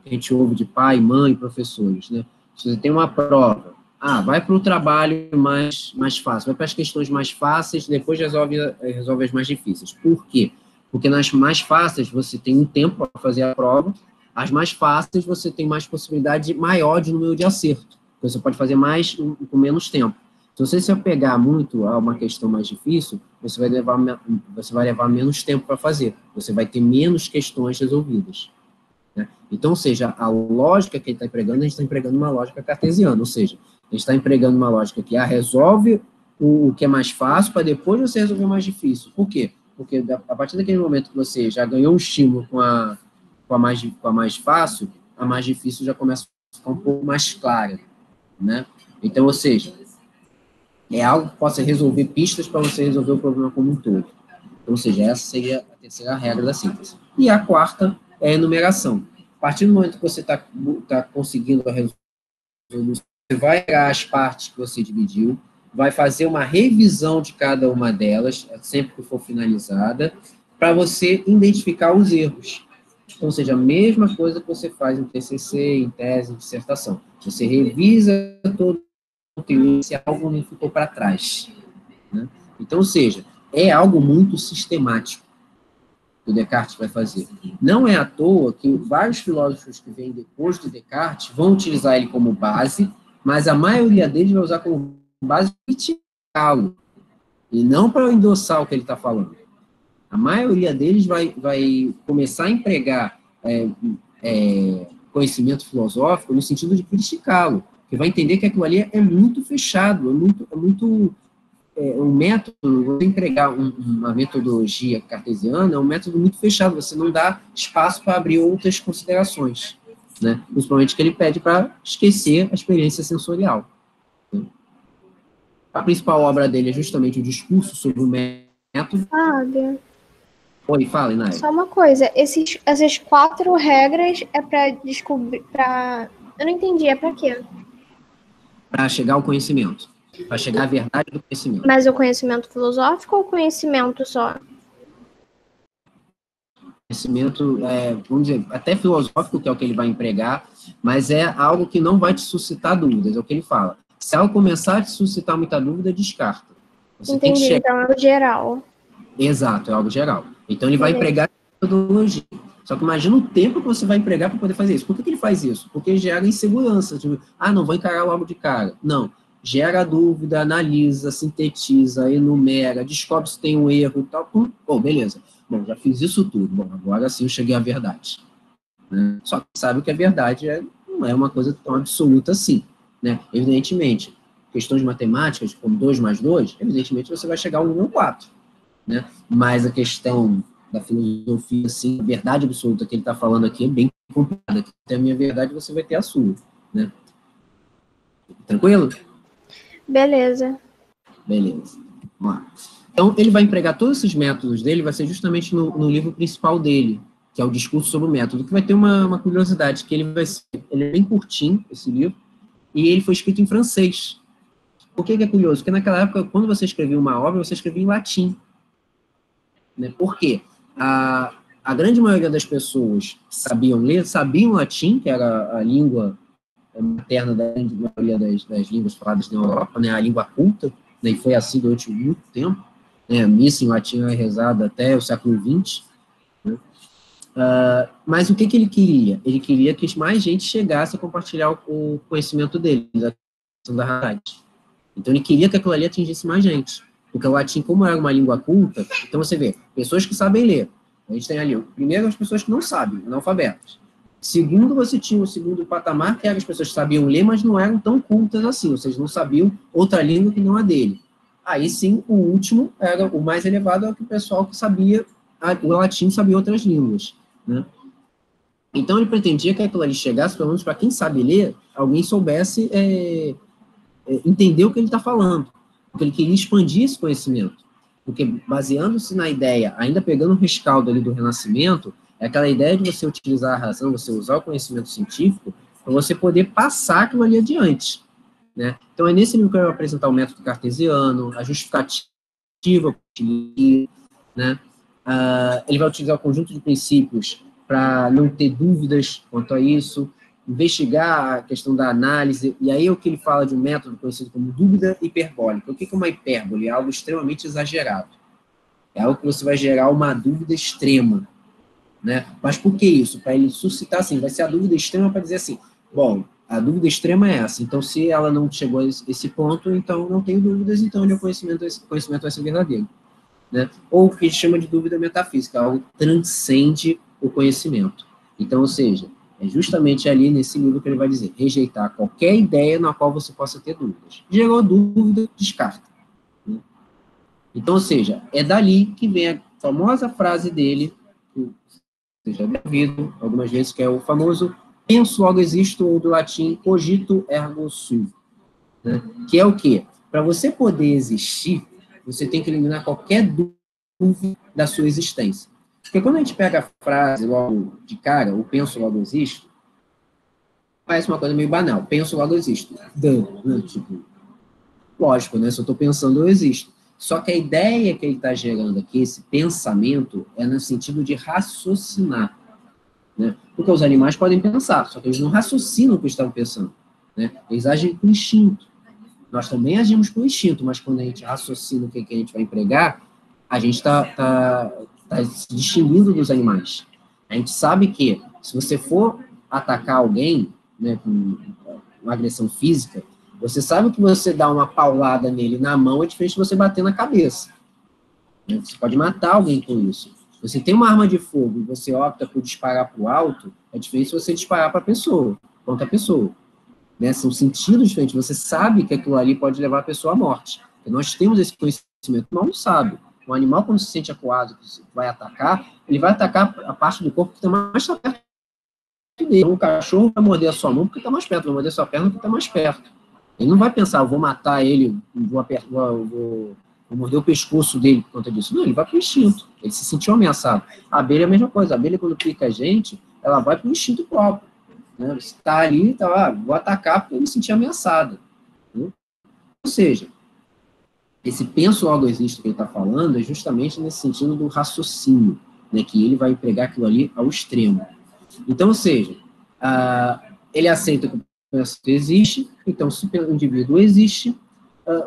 que a gente ouve de pai, mãe, professores, né? Se você tem uma prova, vai para o trabalho mais fácil, vai para as questões mais fáceis, depois resolve as mais difíceis. Por quê? Porque nas mais fáceis você tem um tempo para fazer a prova, as mais fáceis você tem mais possibilidade maior de número de acerto. Você pode fazer mais com menos tempo. Se você se apegar muito a uma questão mais difícil, você vai levar menos tempo para fazer. Você vai ter menos questões resolvidas. Né? Então, ou seja, a lógica que ele está empregando, a gente está empregando uma lógica cartesiana. Ou seja, a gente está empregando uma lógica que resolve o que é mais fácil para depois você resolver o mais difícil. Por quê? Porque a partir daquele momento que você já ganhou um estímulo com a mais fácil, a mais difícil já começa a ficar um pouco mais clara. Né? Então, ou seja, é algo que possa resolver pistas para você resolver o problema como um todo. Então, ou seja, essa seria a terceira regra da síntese. E a quarta é a enumeração. A partir do momento que você está conseguindo a resolução, você vai pegar as partes que você dividiu, vai fazer uma revisão de cada uma delas, sempre que for finalizada, para você identificar os erros. Então, ou seja, a mesma coisa que você faz em TCC, em tese, em dissertação. Você revisa todo o conteúdo se algo não ficou para trás. Né? Então, ou seja, é algo muito sistemático que o Descartes vai fazer. Não é à toa que vários filósofos que vêm depois do Descartes vão utilizar ele como base, mas a maioria deles vai usar como base para criticá-lo, e não para endossar o que ele está falando. A maioria deles vai começar a empregar conhecimento filosófico no sentido de criticá-lo, que vai entender que aquilo ali é muito fechado, um método, você empregar uma metodologia cartesiana é um método muito fechado, você não dá espaço para abrir outras considerações, né? Principalmente que ele pede para esquecer a experiência sensorial. Né? A principal obra dele é justamente o discurso sobre o método. Fábio. Oi, fala, Inai. Só uma coisa, essas 4 regras é para descobrir, eu não entendi, é para quê? Para chegar ao conhecimento. Para chegar à verdade do conhecimento. Mas o conhecimento filosófico ou conhecimento só? Conhecimento, vamos dizer, até filosófico, que é o que ele vai empregar, mas é algo que não vai te suscitar dúvidas, é o que ele fala. Se algo começar a te suscitar muita dúvida, descarta. Você entendi, então é o geral. Exato, é algo geral. Então ele vai empregar metodologia. Só que imagina o tempo que você vai empregar para poder fazer isso. Por que ele faz isso? Porque gera insegurança. Tipo, não vou encarar logo de cara. Não. Gera dúvida, analisa, sintetiza, enumera, descobre se tem um erro e tal. Beleza. Bom, já fiz isso tudo. Bom, agora sim eu cheguei à verdade. Né? Só que sabe que a verdade não é uma coisa tão absoluta assim. Né? Evidentemente, questões matemáticas, como 2 mais 2, evidentemente você vai chegar ao número 4. Né? Mas a questão da filosofia, assim, a verdade absoluta que ele está falando aqui é bem complicada. Se tem a minha verdade, você vai ter a sua. Né? Tranquilo? Beleza. Beleza. Vamos lá. Então, ele vai empregar todos esses métodos dele, vai ser justamente no livro principal dele, que é o Discurso sobre o Método, que vai ter uma curiosidade, que ele é bem curtinho, esse livro, e ele foi escrito em francês. Por que é curioso? Porque naquela época, quando você escrevia uma obra, você escrevia em latim. Né? Por quê? A grande maioria das pessoas que sabiam ler, sabiam latim, que era a língua materna da maioria das línguas faladas na Europa, né? A língua culta, né? E foi assim durante muito tempo. Né? A missa em latim é rezada até o século XX. Né? Mas o que ele queria? Ele queria que mais gente chegasse a compartilhar o conhecimento dele, da questão da realidade. Então, ele queria que aquilo ali atingisse mais gente. Porque o latim, como era uma língua culta, então você vê, pessoas que sabem ler. A gente tem ali, primeiro, as pessoas que não sabem, analfabetas. Segundo, você tinha o segundo patamar, que eram as pessoas que sabiam ler, mas não eram tão cultas assim, ou seja, não sabiam outra língua que não a dele. Aí, sim, o último, era o mais elevado, era o pessoal que sabia, o latim sabia outras línguas. Né? Então, ele pretendia que aquilo ali chegasse, pelo menos para quem sabe ler, alguém soubesse entender o que ele está falando, porque ele queria expandir esse conhecimento, porque baseando-se na ideia, ainda pegando o rescaldo ali do Renascimento, é aquela ideia de você utilizar a razão, você usar o conhecimento científico, para você poder passar aquilo ali adiante. Né? Então, é nesse livro que eu vou apresentar o método cartesiano, a justificativa, né? Ele vai utilizar o conjunto de princípios para não ter dúvidas quanto a isso, investigar a questão da análise, e aí é o que ele fala de um método conhecido como dúvida hiperbólica. O que é uma hipérbole? É algo extremamente exagerado. É algo que você vai gerar uma dúvida extrema, né? Mas por que isso? Para ele suscitar, assim, vai ser a dúvida extrema para dizer assim, bom, a dúvida extrema é essa, então se ela não chegou a esse ponto, então não tenho dúvidas, então o conhecimento vai ser verdadeiro, né? Ou o que a gente chama de dúvida metafísica, algo que transcende o conhecimento. Então, ou seja, é justamente ali nesse livro que ele vai dizer, rejeitar qualquer ideia na qual você possa ter dúvidas. Gerou dúvida, descarta. Né? Então, ou seja, é dali que vem a famosa frase dele, que você já deve ouvido algumas vezes, que é o famoso penso, logo existo, ou do latim cogito ergo sum. Né? Que é o quê? Para você poder existir, você tem que eliminar qualquer dúvida da sua existência. Porque quando a gente pega a frase logo de cara, o penso, logo existo, parece uma coisa meio banal. Penso, logo existo. Né? Tipo, lógico, né? Se eu estou pensando, eu existo. Só que a ideia que ele está gerando aqui, esse pensamento, é no sentido de raciocinar. Né? Porque os animais podem pensar, só que eles não raciocinam o que estão pensando. Né? Eles agem com instinto. Nós também agimos com instinto, mas quando a gente raciocina o que a gente vai empregar, a gente está se distinguindo dos animais. A gente sabe que, se você for atacar alguém, né, com uma agressão física, você sabe que você dá uma paulada nele na mão é diferente de você bater na cabeça. Né? Você pode matar alguém com isso. Você tem uma arma de fogo e você opta por disparar para o alto, é diferente se você disparar para a pessoa, contra a pessoa. Né? São sentidos diferentes. Você sabe que aquilo ali pode levar a pessoa à morte. Porque nós temos esse conhecimento, o animal não sabe. Um animal, quando se sente acuado, vai atacar, ele vai atacar a parte do corpo que está mais perto dele. Um cachorro vai morder a sua mão porque está mais perto, vai morder a sua perna porque está mais perto. Ele não vai pensar, eu vou matar ele, vou morder o pescoço dele por conta disso. Não, ele vai para o instinto. Ele se sentiu ameaçado. A abelha é a mesma coisa. A abelha, quando pica a gente, ela vai para o instinto próprio. Né? Você está ali, vou atacar porque eu me senti ameaçado. Né? Ou seja, esse penso logo existe que ele está falando é justamente nesse sentido do raciocínio, né? Que ele vai empregar aquilo ali ao extremo. Então, ou seja, ele aceita que o pensamento existe, então se o indivíduo existe,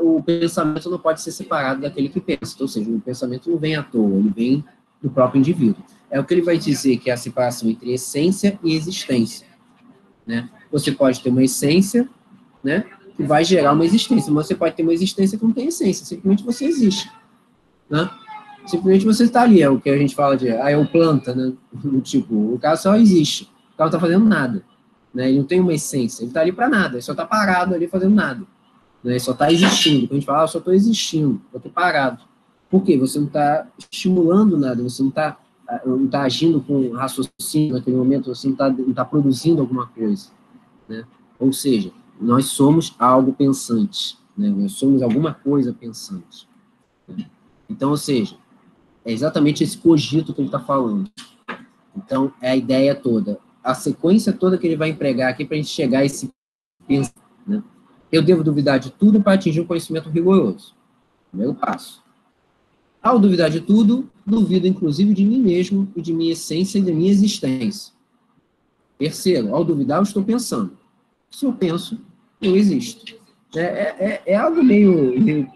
o pensamento não pode ser separado daquele que pensa. Então, ou seja, o pensamento não vem à toa, ele vem do próprio indivíduo. É o que ele vai dizer que é a separação entre essência e existência. Né? Você pode ter uma essência, né, que vai gerar uma existência, mas você pode ter uma existência que não tem essência, simplesmente você existe. Né? Simplesmente você está ali, é o que a gente fala de, é o planta, né? Tipo, o cara só existe, o cara não está fazendo nada. Né? Ele não tem uma essência, ele está ali para nada, ele só está parado ali fazendo nada. Né? Ele só está existindo. Quando a gente fala, eu só estou existindo, eu estou parado. Por quê? Você não está estimulando nada, você não está agindo com raciocínio naquele momento, você não está produzindo alguma coisa. Né? Ou seja, nós somos algo pensante. Né? Nós somos alguma coisa pensante. Né? Então, ou seja, é exatamente esse cogito que ele está falando. Então, é a ideia toda. A sequência toda que ele vai empregar aqui para a gente chegar a esse pensamento. Né? Eu devo duvidar de tudo para atingir um conhecimento rigoroso. Primeiro passo. Ao duvidar de tudo, duvido inclusive de mim mesmo e de minha essência e de minha existência. Terceiro, ao duvidar, eu estou pensando. Se eu penso, eu existo. É algo meio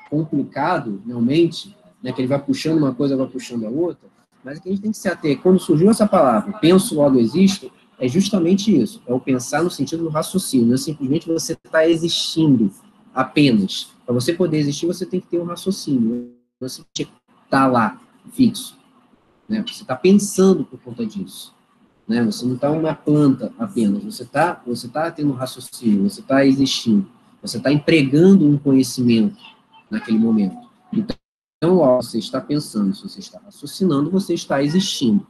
complicado, realmente, né, que ele vai puxando uma coisa, vai puxando a outra, mas o que a gente tem que se ater, quando surgiu essa palavra, penso, logo existo, é justamente isso, é o pensar no sentido do raciocínio, não é simplesmente você está existindo apenas. Para você poder existir, você tem que ter um raciocínio, você tem que estar lá, fixo. Né? Você está pensando por conta disso. Né? Você não está uma planta apenas, você tá tendo um raciocínio, você está existindo, você está empregando um conhecimento naquele momento. Então, ó, você está pensando, se você está raciocinando, você está existindo.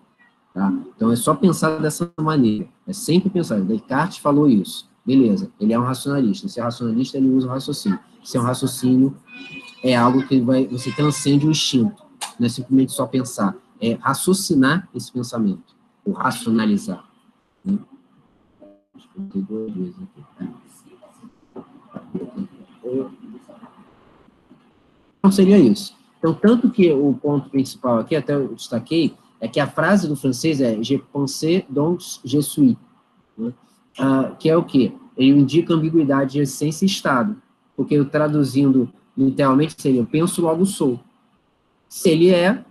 Tá? Então, é só pensar dessa maneira. É sempre pensar. Descartes falou isso. Beleza, ele é um racionalista. Se é racionalista, ele usa o raciocínio. Se é um raciocínio, é algo que você transcende o instinto. Não é simplesmente só pensar. É raciocinar esse pensamento. Ou racionalizar. Né? Então, seria isso. Então, tanto que o ponto principal aqui, até eu destaquei, é que a frase do francês é « Je pensais donc je suis ». né? Que é o quê? Ele indica ambiguidade de essência e estado, porque eu traduzindo literalmente seria eu penso, logo sou. Se ele é,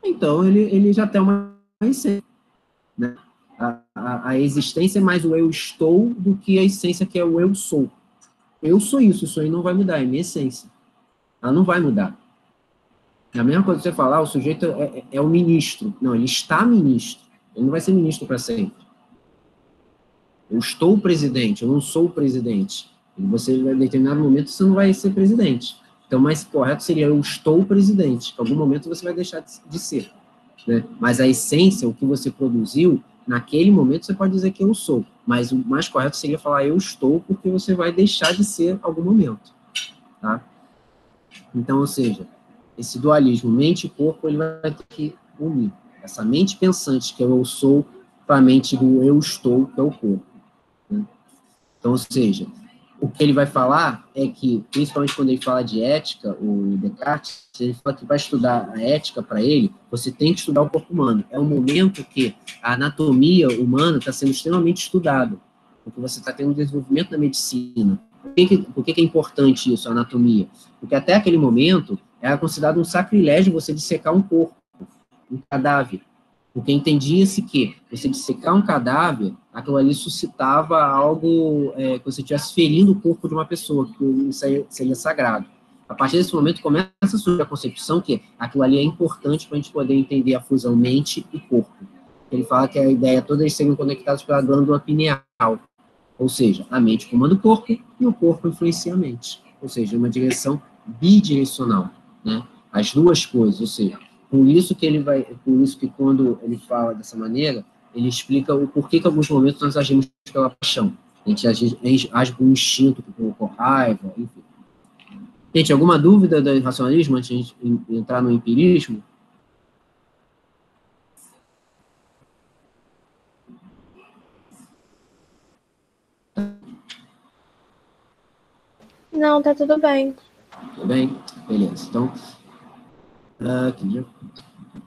então ele já tem uma essência, né? A existência é mais o eu estou do que a essência que é o eu sou. Eu sou isso aí não vai mudar, é minha essência. Ela não vai mudar. É a mesma coisa que você falar, o sujeito é o ministro. Não, ele está ministro. Ele não vai ser ministro para sempre. Eu estou presidente, eu não sou o presidente. E você, em determinado momento, você não vai ser presidente. Então, o mais correto seria eu estou presidente. Em algum momento você vai deixar de ser. Né? Mas a essência, o que você produziu, naquele momento você pode dizer que eu sou. Mas o mais correto seria falar eu estou, porque você vai deixar de ser em algum momento. Tá? Então, ou seja, esse dualismo mente e corpo, ele vai ter que unir. Essa mente pensante, que é o eu sou, para a mente do eu estou, que é o corpo. Né? Então, ou seja, o que ele vai falar é que, principalmente quando ele fala de ética, o Descartes, ele fala que para estudar a ética para ele, você tem que estudar o corpo humano. É um momento que a anatomia humana está sendo extremamente estudada, porque você está tendo um desenvolvimento da medicina. Por que é importante isso, a anatomia? Porque até aquele momento era considerado um sacrilégio você dissecar um corpo, um cadáver. Porque entendia-se que você dissecar um cadáver, aquilo ali suscitava algo, que você estivesse ferindo o corpo de uma pessoa, que isso aí seria sagrado. A partir desse momento começa a surgir a concepção que aquilo ali é importante para a gente poder entender a fusão mente e corpo. Ele fala que a ideia toda é serem conectados pela glândula pineal, ou seja, a mente comanda o corpo e o corpo influencia a mente. Ou seja, uma direção bidirecional, né? As duas coisas, ou seja, por isso que quando ele fala dessa maneira, ele explica o porquê que em alguns momentos nós agimos pela paixão. A gente age por um instinto, por raiva, enfim. Gente, alguma dúvida do racionalismo antes de a gente entrar no empirismo? Não, tá tudo bem. Tudo bem? Beleza. Então, aqui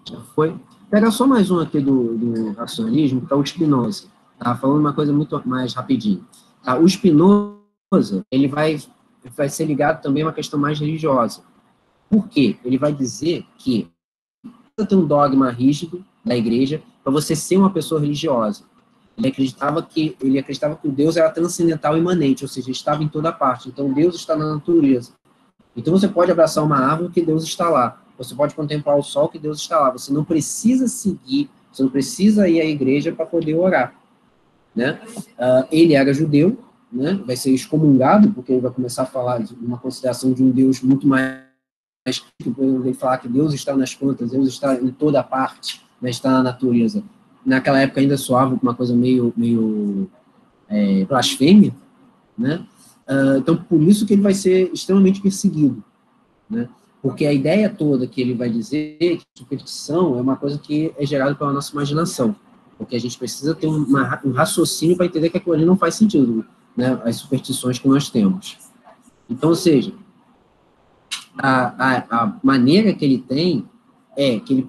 já foi. Pega só mais um aqui do racionalismo, que é o Spinoza. Tá? Falando uma coisa muito mais rapidinho. Tá? O Spinoza, ele vai ser ligado também a uma questão mais religiosa. Por quê? Ele vai dizer que tem um dogma rígido da igreja para você ser uma pessoa religiosa. Ele acreditava que o Deus era transcendental e imanente, ou seja, estava em toda parte. Então, Deus está na natureza. Então, você pode abraçar uma árvore que Deus está lá. Você pode contemplar o sol que Deus está lá. Você não precisa seguir, você não precisa ir à igreja para poder orar. Né? Ele era judeu, né? Vai ser excomungado, porque ele vai começar a falar de uma consideração de um Deus muito mais... Ele falar que Deus está nas plantas, Deus está em toda parte, né? Está na natureza. Naquela época ainda soava uma coisa meio blasfêmia, né? Então, por isso que ele vai ser extremamente perseguido, né? Porque a ideia toda que ele vai dizer que superstição é uma coisa que é gerada pela nossa imaginação, porque a gente precisa ter um raciocínio para entender que aquilo ali não faz sentido, né? As superstições que nós temos. Então, ou seja, a maneira que ele tem é que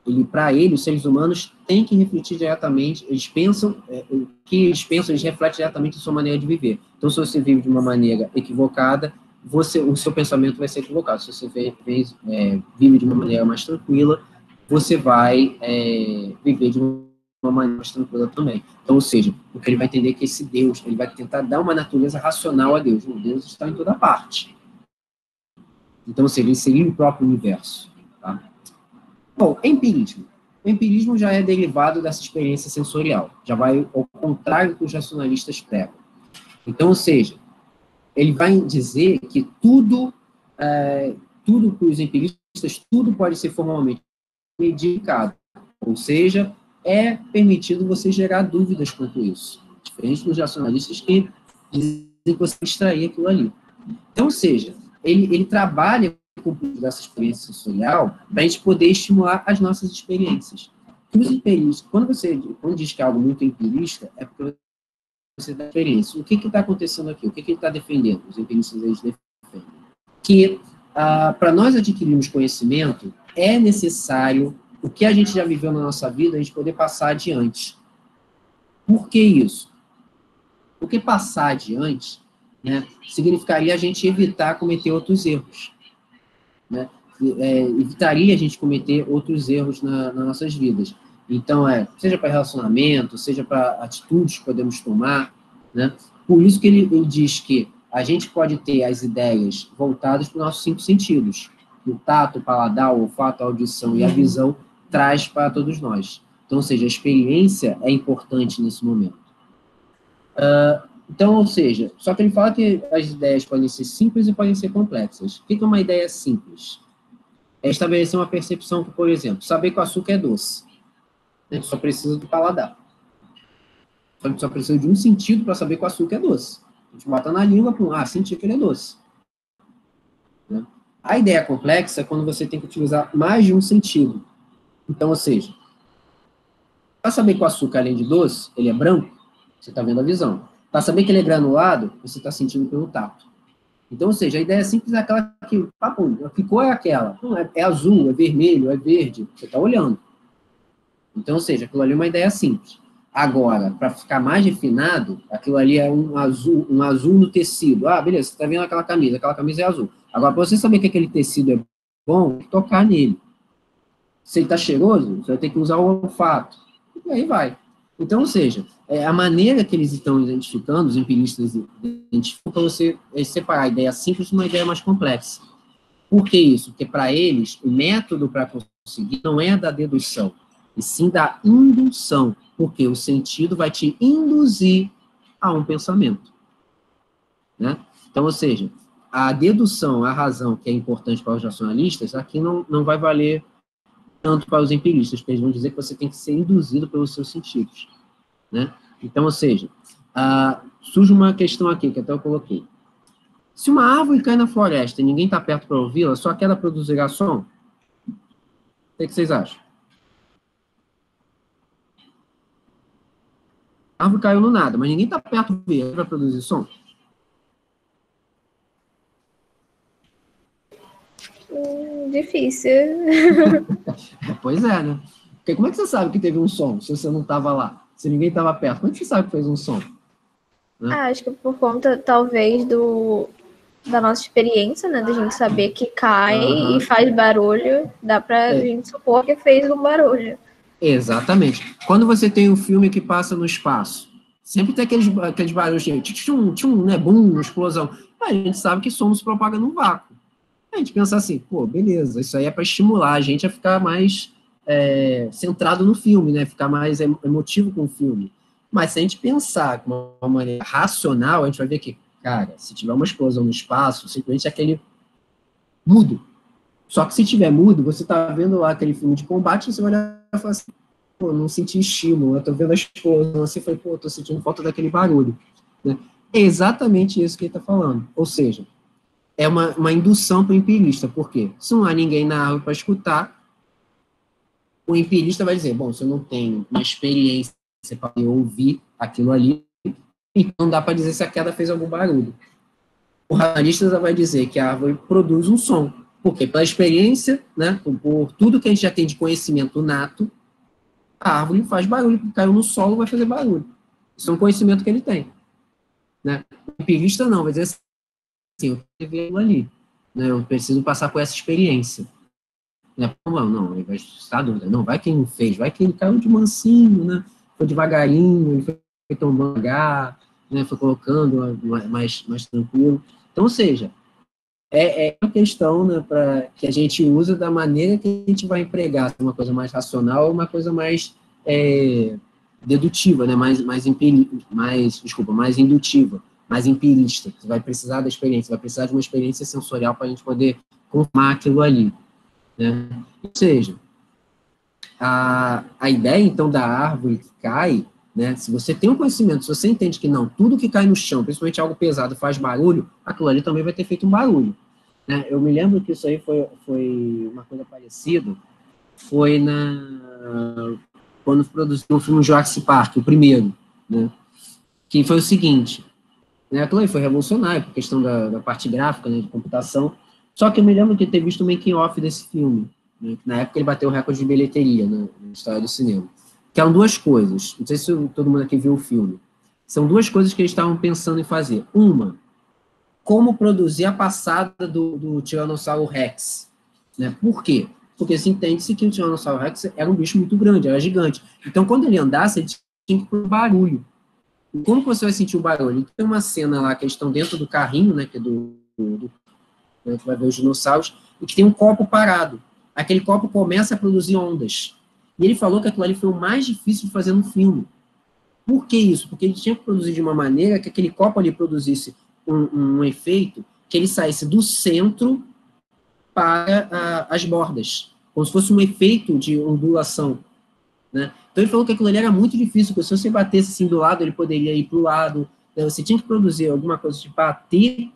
ele para ele, os seres humanos têm que refletir diretamente, eles pensam, o que eles pensam, eles refletem diretamente a sua maneira de viver. Então, se você vive de uma maneira equivocada, o seu pensamento vai ser equivocado. Se você vive de uma maneira mais tranquila, você vai viver de uma maneira mais tranquila também. Então, ou seja, porque ele vai entender que esse Deus, ele vai tentar dar uma natureza racional a Deus. O Deus está em toda parte. Então, ou seja, ele seria o próprio universo. Tá? Bom, empirismo. O empirismo já é derivado dessa experiência sensorial. Já vai ao contrário do que os racionalistas pregam. Então, ou seja, ele vai dizer que tudo para os empiristas, tudo pode ser formalmente medicado. Ou seja, é permitido você gerar dúvidas quanto a isso. Diferente dos racionalistas que dizem que você extrair aquilo ali. Então, ou seja, ele trabalha com dessa experiência sensorial para a gente poder estimular as nossas experiências. Os empiristas, quando diz que é algo muito empirista, é porque você dá experiência. O que está acontecendo aqui? O que ele está defendendo? Os empiristas eles defendem que para nós adquirirmos conhecimento é necessário o que a gente já viveu na nossa vida a gente poder passar adiante. Por que isso? Porque passar adiante, né, significaria a gente evitar cometer outros erros, né? Evitaria a gente cometer outros erros nas nossas vidas. Então, seja para relacionamento, seja para atitudes que podemos tomar, né? Por isso que ele diz que a gente pode ter as ideias voltadas para os nossos 5 sentidos. O tato, o paladar, o olfato, a audição e a visão traz para todos nós. Então, ou seja, a experiência é importante nesse momento. Então, ou seja, só que ele fala que as ideias podem ser simples e podem ser complexas. O que é uma ideia simples? É estabelecer uma percepção que, por exemplo, saber que o açúcar é doce. A gente só precisa do paladar. A gente só precisa de um sentido para saber que o açúcar é doce. A gente bota na língua, sentir que ele é doce. Né? A ideia complexa é quando você tem que utilizar mais de um sentido. Então, ou seja, para saber que o açúcar, além de doce, ele é branco, você está vendo a visão. Para saber que ele é granulado, você está sentindo pelo tato. Então, ou seja, a ideia simples é aquela que, que cor é aquela? Não, é azul, é vermelho, é verde, você está olhando. Então, ou seja, aquilo ali é uma ideia simples. Agora, para ficar mais refinado, aquilo ali é um azul no tecido. Beleza, você está vendo aquela camisa é azul. Agora, para você saber que aquele tecido é bom, tem que tocar nele. Se ele está cheiroso, você vai ter que usar o olfato. E aí vai. Então, ou seja, a maneira que eles estão identificando, os empiristas identificam, para você separar a ideia simples de uma ideia mais complexa. Por que isso? Porque, para eles, o método para conseguir não é da dedução, e sim da indução, porque o sentido vai te induzir a um pensamento. Né? Então, ou seja, a dedução, a razão que é importante para os racionalistas, aqui não vai valer tanto para os empiristas, porque eles vão dizer que você tem que ser induzido pelos seus sentidos. Né? Então, ou seja, surge uma questão aqui, que até eu coloquei. Se uma árvore cai na floresta e ninguém está perto para ouvi-la, só que ela produzirá som? O que vocês acham? A árvore caiu no nada, mas ninguém está perto de ver, para produzir som? Difícil. Pois é, né? Porque como é que você sabe que teve um som, se você não estava lá? Se ninguém estava perto, como é que você sabe que fez um som? Né? Acho que por conta, talvez, da nossa experiência, né? Da gente saber que cai e faz barulho, dá pra gente supor que fez um barulho. Exatamente. Quando você tem um filme que passa no espaço, sempre tem aqueles barulhos de tchum, né? Bum, explosão. A gente sabe que somos propaga no vácuo. A gente pensa assim, beleza, isso aí é para estimular a gente a ficar mais centrado no filme, né? Ficar mais emotivo com o filme. Mas se a gente pensar de uma maneira racional, a gente vai ver que, cara, se tiver uma explosão no espaço, simplesmente é aquele mudo. Só que se tiver mudo, você tá vendo lá aquele filme de combate, você vai olhar e falar assim, não senti estímulo, eu tô vendo a explosão, assim, tô sentindo falta daquele barulho. Né? É exatamente isso que ele tá falando. Ou seja, é uma indução para o empirista. Por quê? Se não há ninguém na árvore para escutar, o empirista vai dizer, se eu não tenho uma experiência para ouvir aquilo ali, então não dá para dizer se a queda fez algum barulho. O racionalista vai dizer que a árvore produz um som, porque pela experiência, né, por tudo que a gente já tem de conhecimento nato, a árvore faz barulho, porque caiu no solo vai fazer barulho. Isso é um conhecimento que ele tem. Né? O empirista não, vai dizer assim, eu tenho que ver aquilo ali, né, eu preciso passar por essa experiência. Não, ele vai estar dúvida. Não, vai quem fez, vai que ele caiu de mansinho, né? Foi devagarinho, ele foi tomando devagar, né? Foi colocando mais tranquilo. Então, ou seja, é uma questão, né, que a gente usa da maneira que a gente vai empregar, uma coisa mais racional ou uma coisa mais dedutiva, né? mais indutiva, mais empirista. Você vai precisar da experiência, vai precisar de uma experiência sensorial para a gente poder confirmar aquilo ali. Né? Ou seja, a ideia, então, da árvore que cai, né, se você tem um conhecimento, se você entende que não, tudo que cai no chão, principalmente algo pesado, faz barulho, aquilo ali também vai ter feito um barulho. Né? Eu me lembro que isso aí foi uma coisa parecida, foi quando produziu o filme Jurassic Park, o primeiro, né, que foi o seguinte, né, aquilo aí foi revolucionário, por questão da parte gráfica, né, de computação. Só que eu me lembro de ter visto o making-off desse filme. Né? Na época ele bateu o recorde de bilheteria, né, na história do cinema. que eram duas coisas. Não sei se todo mundo aqui viu o filme. São duas coisas que eles estavam pensando em fazer. Uma, como produzir a passada do Tiranossauro Rex. Né? Por quê? Porque se entende-se que o Tiranossauro Rex era um bicho muito grande, era gigante. Então, quando ele andasse, ele tinha que pôr barulho. E como você vai sentir o barulho? Tem uma cena lá que eles estão dentro do carrinho, né, que é né, que vai ver os dinossauros, e que tem um copo parado. Aquele copo começa a produzir ondas. E ele falou que aquilo ali foi o mais difícil de fazer no filme. Por que isso? Porque ele tinha que produzir de uma maneira que aquele copo ali produzisse um efeito que ele saísse do centro para as bordas, como se fosse um efeito de ondulação. Né? Então ele falou que aquilo ali era muito difícil, porque se você batesse assim do lado, ele poderia ir para o lado. Né? Você tinha que produzir alguma coisa de bater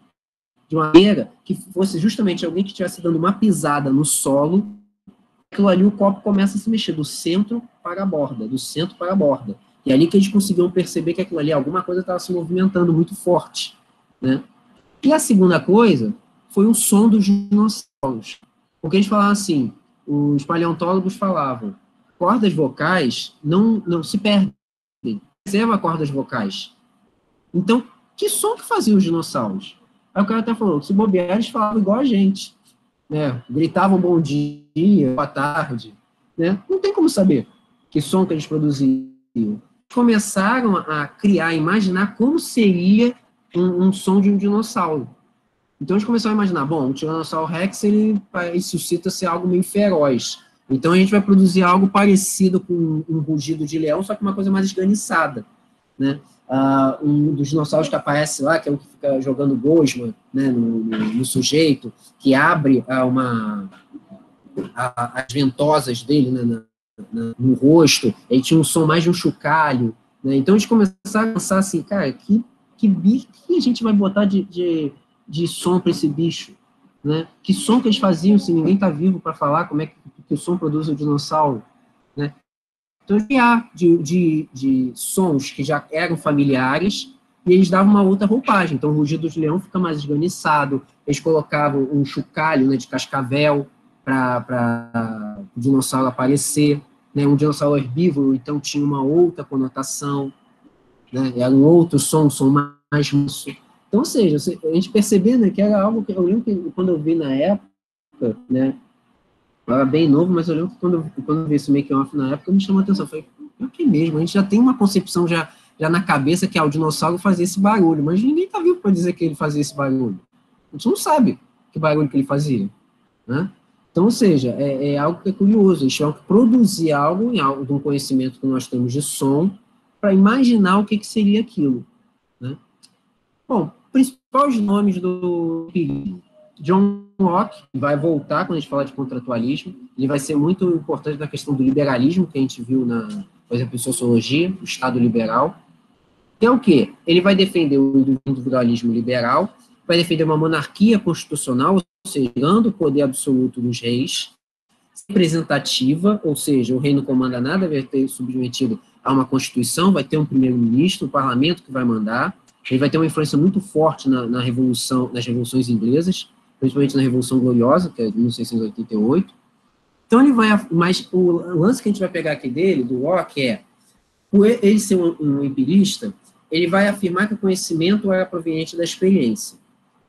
de uma maneira que fosse justamente alguém que estivesse dando uma pisada no solo, aquilo ali o copo começa a se mexer do centro para a borda, do centro para a borda. E é ali que eles conseguiam perceber que aquilo ali, alguma coisa estava se movimentando muito forte. Né? E a segunda coisa foi o som dos dinossauros. Porque eles falavam assim, os paleontólogos falavam, cordas vocais não se perdem, preserva cordas vocais. Então, que som que faziam os dinossauros? Aí o cara até falou, se bobear, eles falavam igual a gente. Né? Gritavam bom dia, boa tarde. Né? Não tem como saber que som que eles produziam. Começaram a criar, imaginar como seria um som de um dinossauro. Então, eles começaram a imaginar, bom, o Tiranossauro Rex, ele suscita ser algo meio feroz. Então, a gente vai produzir algo parecido com um rugido de leão, só que uma coisa mais esganiçada. Né? Um dos dinossauros que aparece lá, que é o que fica jogando gosma, né, no sujeito, que abre as ventosas dele, né, no rosto, ele tinha um som mais de um chocalho. Né? Então, eles começaram a pensar assim, cara, que bicho que a gente vai botar de som para esse bicho? Né? Que som que eles faziam se ninguém está vivo para falar como é que o som produz o dinossauro? Né? Então, criar de sons que já eram familiares e eles davam uma outra roupagem. Então, o rugido de leão fica mais esganiçado, eles colocavam um chocalho, né, de cascavel para o dinossauro aparecer. Né? Um dinossauro herbívoro, então, tinha uma outra conotação. Né? Era um outro som mais manso. Então, ou seja, a gente percebendo, né, que era algo que eu lembro que quando eu vi na época, né, eu era bem novo, mas eu lembro que quando eu vi esse make-off na época, me chamou a atenção. Eu falei, é que mesmo, a gente já tem uma concepção já na cabeça que o dinossauro fazia esse barulho, mas ninguém está vivo para dizer que ele fazia esse barulho. A gente não sabe que barulho que ele fazia. Né? Então, ou seja, é algo que é curioso, eles tinham que produzir algo de um conhecimento que nós temos de som, para imaginar o que seria aquilo. Né? Bom, principais nomes do John Locke, vai voltar quando a gente falar de contratualismo, ele vai ser muito importante na questão do liberalismo, que a gente viu, por exemplo, em sociologia, o Estado liberal, que é o quê? Ele vai defender o individualismo liberal, vai defender uma monarquia constitucional, ou seja, dando o poder absoluto dos reis, representativa, ou seja, o rei não comanda nada, vai ter submetido a uma constituição, vai ter um primeiro-ministro, um parlamento que vai mandar, ele vai ter uma influência muito forte nas revoluções inglesas, principalmente na Revolução Gloriosa, que é de 1688. Então ele vai, mas o lance que a gente vai pegar aqui dele, do Locke, por ele ser um empirista, ele vai afirmar que o conhecimento era proveniente da experiência,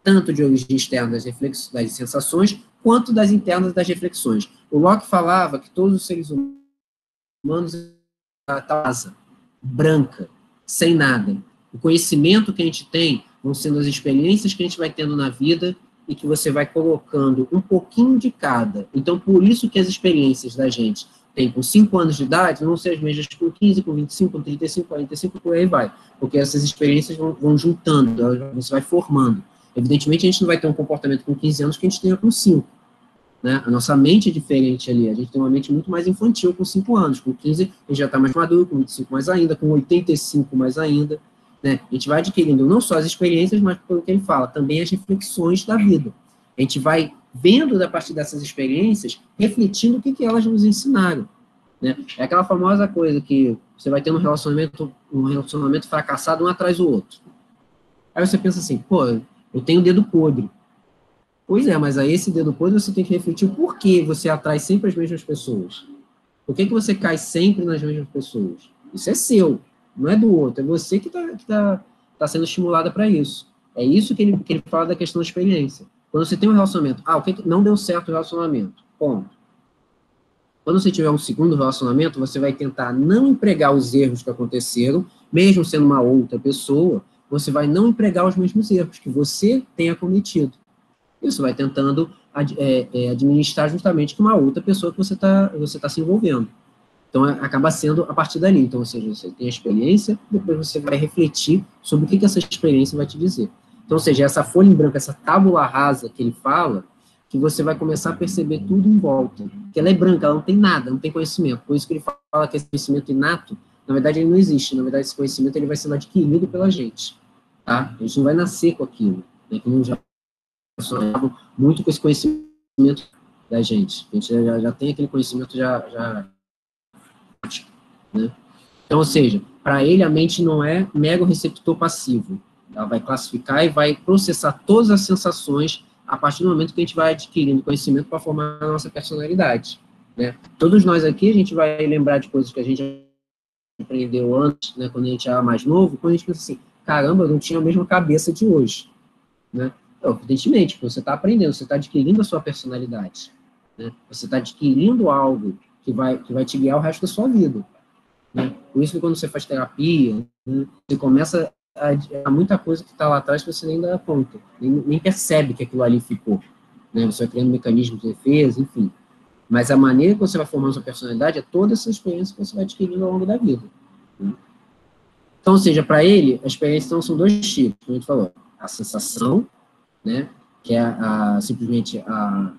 tanto de origem externa das sensações, quanto das internas das reflexões. O Locke falava que todos os seres humanos estão asa, branca, sem nada. O conhecimento que a gente tem vão sendo as experiências que a gente vai tendo na vida e que você vai colocando um pouquinho de cada. Então, por isso que as experiências da gente tem com 5 anos de idade, não vão ser as mesmas com 15, com 25, com 35, 45, por aí vai. Porque essas experiências vão juntando, você vai formando. Evidentemente, a gente não vai ter um comportamento com 15 anos que a gente tenha com 5. Né? A nossa mente é diferente ali, a gente tem uma mente muito mais infantil com 5 anos, com 15 a gente já está mais maduro, com 25 mais ainda, com 85 mais ainda. Né? A gente vai adquirindo não só as experiências, mas, pelo que ele fala, também as reflexões da vida. A gente vai vendo, a partir dessas experiências, refletindo o que elas nos ensinaram. Né? É aquela famosa coisa que você vai ter um relacionamento fracassado um atrás do outro. Aí você pensa assim, pô, eu tenho dedo podre. Pois é, mas aí esse dedo podre você tem que refletir o porquê você atrai sempre as mesmas pessoas. Por que você cai sempre nas mesmas pessoas? Isso é seu, não é do outro, é você que tá sendo estimulada para isso. É isso que ele fala da questão da experiência. Quando você tem um relacionamento, o que não deu certo o relacionamento, ponto. Quando você tiver um segundo relacionamento, você vai tentar não empregar os erros que aconteceram, mesmo sendo uma outra pessoa, você vai não empregar os mesmos erros que você tenha cometido. Isso vai tentando administrar justamente com uma outra pessoa que você tá se envolvendo. Então, acaba sendo a partir dali. Então, ou seja, você tem a experiência, depois você vai refletir sobre o que essa experiência vai te dizer. Então, ou seja, essa folha em branco, essa tábula rasa que ele fala, que você vai começar a perceber tudo em volta. Porque ela é branca, ela não tem nada, não tem conhecimento. Por isso que ele fala que esse conhecimento inato, na verdade, ele não existe. Na verdade, esse conhecimento ele vai sendo adquirido pela gente. Tá? A gente não vai nascer com aquilo. Né? Que não já relacionado muito com esse conhecimento da gente. A gente já tem aquele conhecimento né? Então, ou seja, para ele a mente não é mero receptor passivo. Ela vai classificar e vai processar todas as sensações a partir do momento que a gente vai adquirindo conhecimento para formar a nossa personalidade. Né? Todos nós aqui, a gente vai lembrar de coisas que a gente aprendeu antes, né, quando a gente era mais novo, quando a gente pensa assim, caramba, eu não tinha a mesma cabeça de hoje. Né? Então, evidentemente, você está aprendendo, você está adquirindo a sua personalidade. Né? Você está adquirindo algo que vai te guiar o resto da sua vida. Né? Por isso que quando você faz terapia, né, você começa a muita coisa que está lá atrás que você nem dá conta, nem percebe que aquilo ali ficou. Né? Você vai criando mecanismos de defesa, enfim. Mas a maneira que você vai formando sua personalidade é toda essa experiência que você vai adquirindo ao longo da vida. Né? Então, ou seja, para ele, a experiência então, são dois tipos, como a gente falou. A sensação, né, que é simplesmente a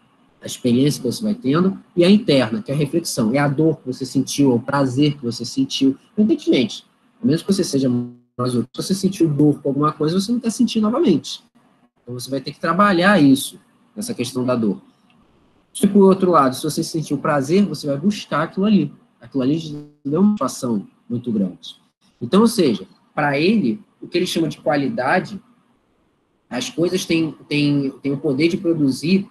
experiência que você vai tendo, e a interna, que é a reflexão, é a dor que você sentiu, é o prazer que você sentiu. Evidentemente, a menos que você seja mais outro, se você sentiu dor com alguma coisa, você não quer sentir novamente. Então você vai ter que trabalhar isso, essa questão da dor. E por outro lado, se você sentiu prazer, você vai buscar aquilo ali. Aquilo ali deu uma situação muito grande. Então, ou seja, para ele, o que ele chama de qualidade, as coisas têm o poder de produzir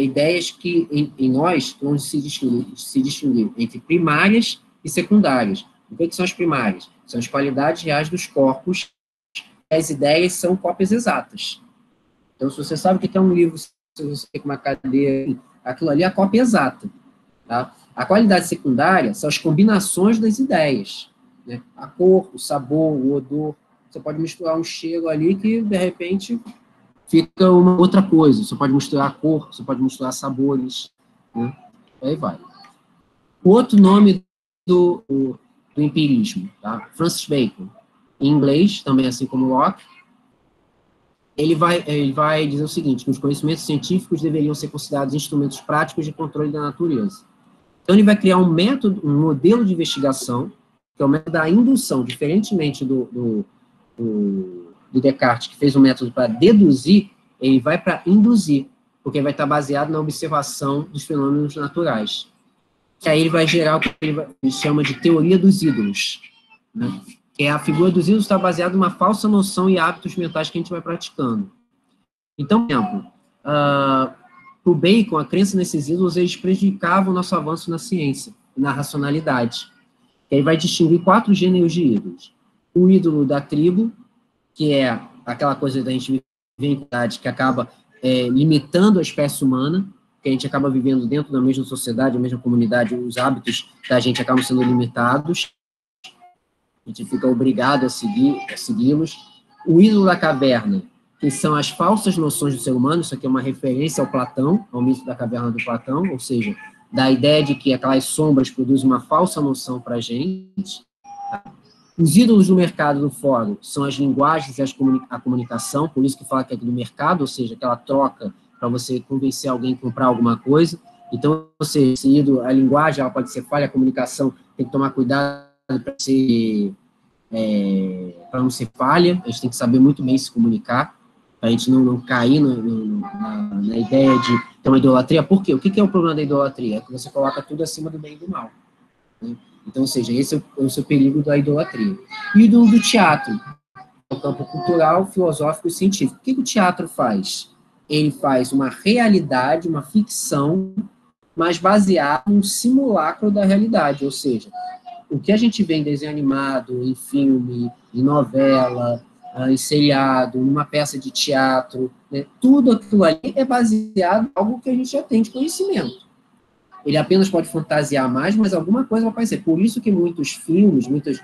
ideias que em nós vão se distinguir entre primárias e secundárias. O que são as primárias? São as qualidades reais dos corpos, as ideias são cópias exatas. Então, se você sabe o que é um livro, se você tem uma cadeira, aquilo ali é a cópia exata. Tá? A qualidade secundária são as combinações das ideias. Né? A cor, o sabor, o odor. Você pode misturar um cheiro ali que, de repente, fica uma outra coisa. Você pode misturar a cor, você pode misturar sabores. Né? Aí vai. O outro nome do empirismo, tá? Francis Bacon, em inglês, também assim como Locke, ele vai dizer o seguinte, que os conhecimentos científicos deveriam ser considerados instrumentos práticos de controle da natureza. Então, ele vai criar um método, um modelo de investigação, que é o método da indução, diferentemente do Descartes, que fez um método para deduzir, ele vai para induzir, porque vai estar baseado na observação dos fenômenos naturais. Que aí ele vai gerar o que ele chama de teoria dos ídolos. Né? Que a figura dos ídolos está baseada numa falsa noção e hábitos mentais que a gente vai praticando. Então, por exemplo, para o Bacon, a crença nesses ídolos, eles prejudicavam o nosso avanço na ciência, na racionalidade. E aí vai distinguir 4 gêneros de ídolos. O ídolo da tribo, que é aquela coisa da gente viver em comunidade que acaba limitando a espécie humana, que a gente acaba vivendo dentro da mesma sociedade, a mesma comunidade, os hábitos da gente acabam sendo limitados, a gente fica obrigado a segui-los. O ídolo da caverna, que são as falsas noções do ser humano, isso aqui é uma referência ao Platão, ao mito da caverna do Platão, ou seja, da ideia de que aquelas sombras produzem uma falsa noção para a gente. Os ídolos do mercado do fórum são as linguagens e a comunicação, por isso que fala que é do mercado, ou seja, aquela troca para você convencer alguém a comprar alguma coisa. Então, esse ídolo, a linguagem, ela pode ser falha, a comunicação tem que tomar cuidado para não ser falha, a gente tem que saber muito bem se comunicar, para a gente não cair na ideia de ter uma idolatria. Por quê? O que é o problema da idolatria? É que você coloca tudo acima do bem e do mal. Né? Então, ou seja, esse é o seu perigo da idolatria. E do teatro, é o campo cultural, filosófico e científico. O que o teatro faz? Ele faz uma realidade, uma ficção, mas baseado num simulacro da realidade, ou seja, o que a gente vê em desenho animado, em filme, em novela, em seriado, numa peça de teatro, né, tudo aquilo ali é baseado em algo que a gente já tem de conhecimento. Ele apenas pode fantasiar mais, mas alguma coisa vai aparecer. Por isso que muitos filmes, muitas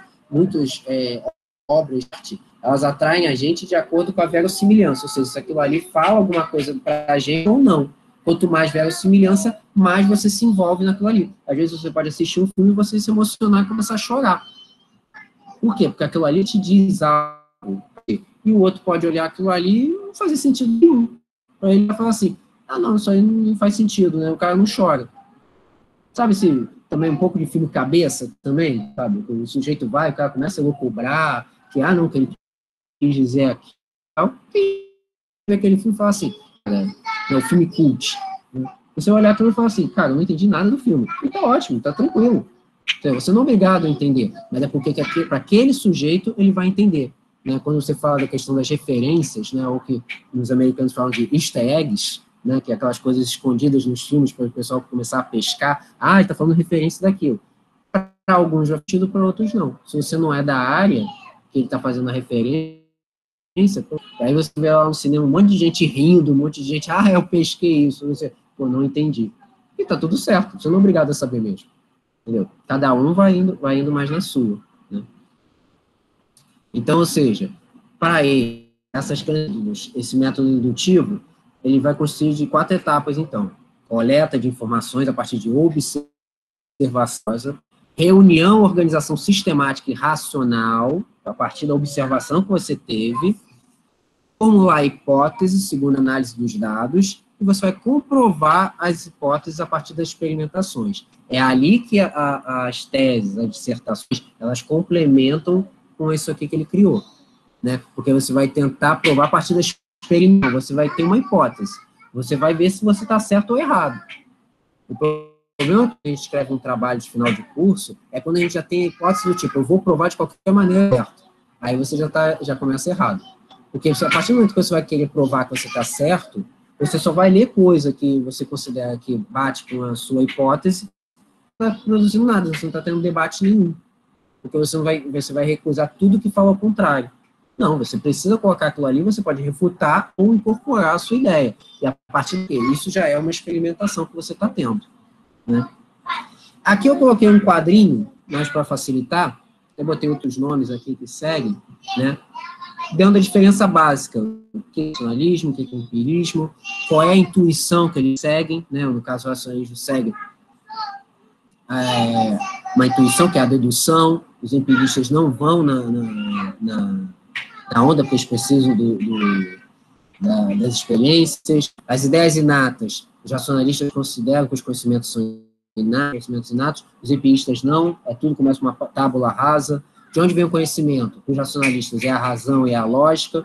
obras de arte, elas atraem a gente de acordo com a verossimilhança, ou seja, se aquilo ali fala alguma coisa para a gente ou não. Quanto mais verossimilhança, mais você se envolve naquilo ali. Às vezes você pode assistir um filme e você se emocionar e começar a chorar. Por quê? Porque aquilo ali te diz algo. E o outro pode olhar aquilo ali e não fazer sentido nenhum. Aí ele vai falar assim, não, isso aí não faz sentido, né? O cara não chora. Sabe, assim, também um pouco de filme cabeça também, sabe? O sujeito vai, o cara começa a lucubrar, que ele quis dizer aqui. Quem vê aquele filme fala assim, cara, é um filme cult. Né? Você olhar aquilo e falar assim, cara, eu não entendi nada do filme. E tá ótimo, tá tranquilo. Então, você não é obrigado a entender, mas é porque para aquele sujeito ele vai entender. Né? Quando você fala da questão das referências, né, ou que os americanos falam de easter eggs, né, que é aquelas coisas escondidas nos filmes para o pessoal começar a pescar, ele está falando referência daquilo. Para alguns já sentido, para outros não. Se você não é da área que ele está fazendo a referência, aí você vê lá no cinema um monte de gente rindo, um monte de gente, eu pesquei isso, você, não entendi. E tá tudo certo, você não é obrigado a saber mesmo. Entendeu? Cada um vai indo mais na sua. Né? Então, ou seja, para ele, esse método indutivo, ele vai consistir de 4 etapas, então. Coleta de informações a partir de observação, reunião, organização sistemática e racional, a partir da observação que você teve, formular hipóteses, segundo a análise dos dados, e você vai comprovar as hipóteses a partir das experimentações. É ali que as teses, as dissertações, elas complementam com isso aqui que ele criou. Né? Porque você vai tentar provar a partir da experimentação, você vai ter uma hipótese, você vai ver se você está certo ou errado. O problema que a gente escreve um trabalho de final de curso é quando a gente já tem a hipótese do tipo, eu vou provar de qualquer maneira certo. Aí você já começa errado. Porque a partir do momento que você vai querer provar que você está certo, você só vai ler coisa que você considera que bate com a sua hipótese, não está produzindo nada, você não está tendo debate nenhum. Porque você vai recusar tudo que fala ao contrário. Não, você precisa colocar aquilo ali, você pode refutar ou incorporar a sua ideia. E a partir daí, isso já é uma experimentação que você está tendo. Né? Aqui eu coloquei um quadrinho, mais para facilitar, eu botei outros nomes aqui que seguem, né? Dando a diferença básica, o que é racionalismo, o que é empirismo, qual é a intuição que eles seguem, né? No caso, o racionalismo segue uma intuição, que é a dedução, os empiristas não vão na onda, porque eles precisam das experiências. As ideias inatas, os racionalistas consideram que os conhecimentos são inatos, os empiristas não, tudo começa com uma tábula rasa. De onde vem o conhecimento? Os racionalistas é a razão e a lógica,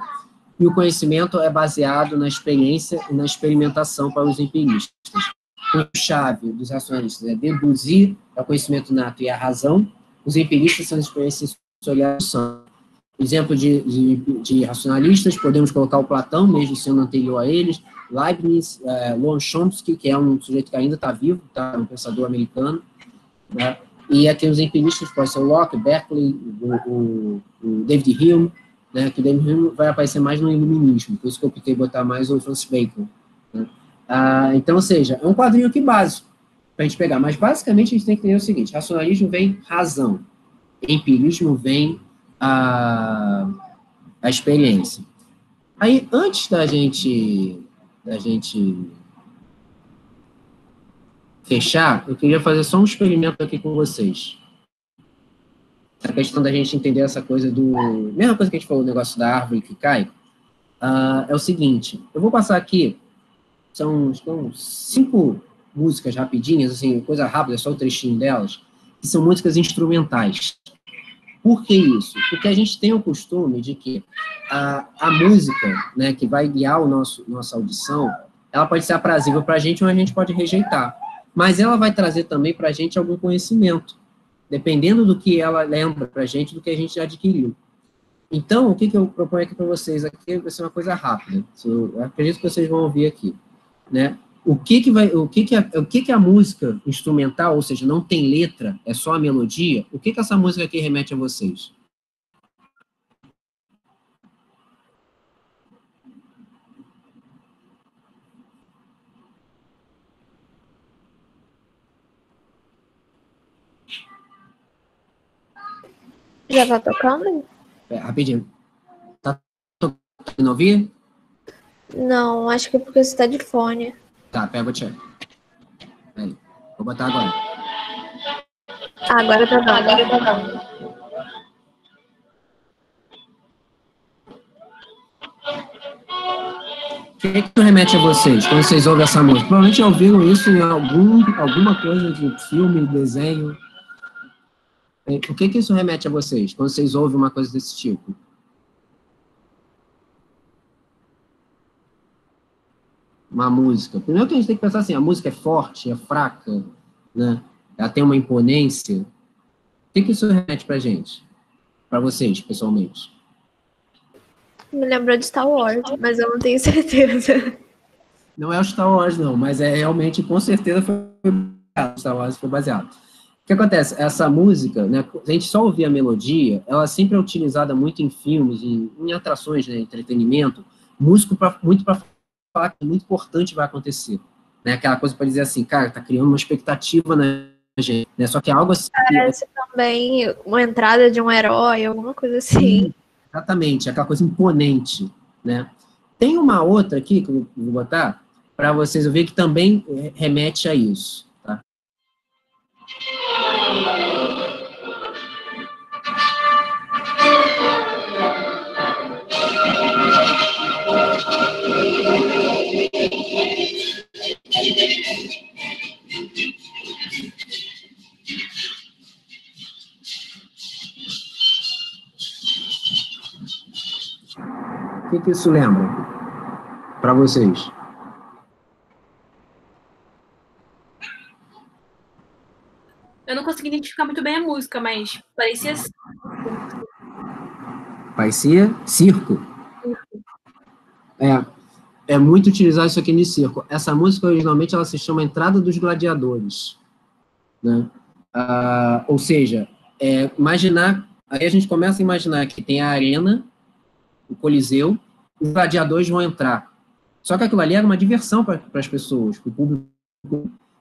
e o conhecimento é baseado na experiência e na experimentação para os empiristas. O chave dos racionalistas é deduzir o conhecimento inato e a razão, os empiristas são as experiências sensoriais. Exemplo de racionalistas, podemos colocar o Platão, mesmo sendo anterior a eles, Leibniz, Noam Chomsky, que é um sujeito que ainda está vivo, tá, um pensador americano, né? E aqui os empiristas podem ser o Locke, Berkeley, o David Hume, né, que o David Hume vai aparecer mais no iluminismo, por isso que eu optei botar mais o Francis Bacon. Né? Então, ou seja, é um quadrinho aqui básico, para a gente pegar, mas basicamente a gente tem que entender o seguinte, racionalismo vem razão, empirismo vem a experiência. Aí, antes da gente fechar, eu queria fazer só um experimento aqui com vocês. A questão da gente entender essa coisa mesma coisa que a gente falou, o negócio da árvore que cai, é o seguinte, eu vou passar aqui, são 5 músicas rapidinhas, assim, coisa rápida, só o trechinho delas, que são músicas instrumentais. Por que isso? Porque a gente tem o costume de que a música, né, que vai guiar nossa audição, ela pode ser aprazível para a gente ou a gente pode rejeitar. Mas ela vai trazer também para a gente algum conhecimento, dependendo do que ela lembra para a gente, do que a gente já adquiriu. Então, o que eu proponho aqui para vocês aqui vai ser uma coisa rápida. Eu acredito que vocês vão ouvir aqui. Né? o que que a música instrumental, ou seja, não tem letra, é só a melodia, o que que essa música aqui remete a vocês? Já tá tocando? Rapidinho. Tá tocando ouvir? Não, acho que é porque você tá de fone. Tá, pega o check. Aí, vou botar agora. Agora tá dando. O que isso remete a vocês, quando vocês ouvem essa música? Provavelmente já ouviram isso em alguma coisa de filme, desenho. O que isso remete a vocês, quando vocês ouvem uma coisa desse tipo? Uma música. Primeiro que a gente tem que pensar assim, a música é forte, é fraca, né? Ela tem uma imponência. O que isso remete pra gente? Pra vocês, pessoalmente? Me lembrou de Star Wars, mas eu não tenho certeza. Não é o Star Wars, não, mas é realmente, com certeza, foi baseado. Star Wars foi baseado. O que acontece? Essa música, né, a gente só ouvir a melodia, ela sempre é utilizada muito em filmes, em atrações, né, entretenimento, muito para falar que muito importante vai acontecer. Né, aquela coisa para dizer assim, cara, tá criando uma expectativa na gente, né, só que é algo assim... Parece também uma entrada de um herói, alguma coisa assim. Exatamente, aquela coisa imponente, né? Tem uma outra aqui que eu vou botar para vocês verem que também remete a isso, tá? O que isso lembra para vocês? Eu não consegui identificar muito bem a música, mas parecia... Parecia circo. É muito utilizado isso aqui no circo. Essa música, originalmente, ela se chama Entrada dos Gladiadores. Né? Ou seja, imaginar... Aí a gente começa a imaginar que tem a arena, o Coliseu, os gladiadores vão entrar. Só que aquilo ali era uma diversão para as pessoas, para o público.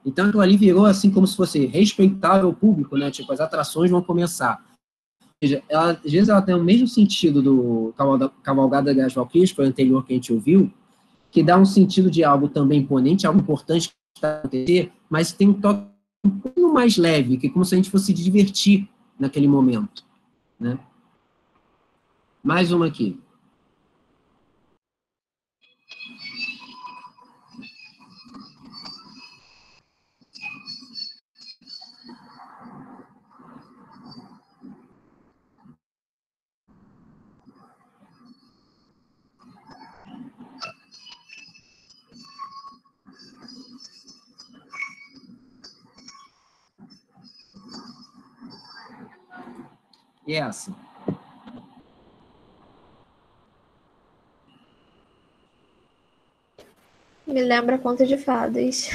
Então, aquilo ali virou assim como se fosse respeitar o público, né? Tipo, as atrações vão começar. Ou seja, às vezes ela tem o mesmo sentido do Cavalgada das Valquírias, que foi o anterior que a gente ouviu, que dá um sentido de algo também imponente, algo importante que está acontecendo, mas tem um toque um pouquinho mais leve, que é como se a gente fosse divertir naquele momento. Né? Mais uma aqui. E essa? Me lembra Conto de Fadas.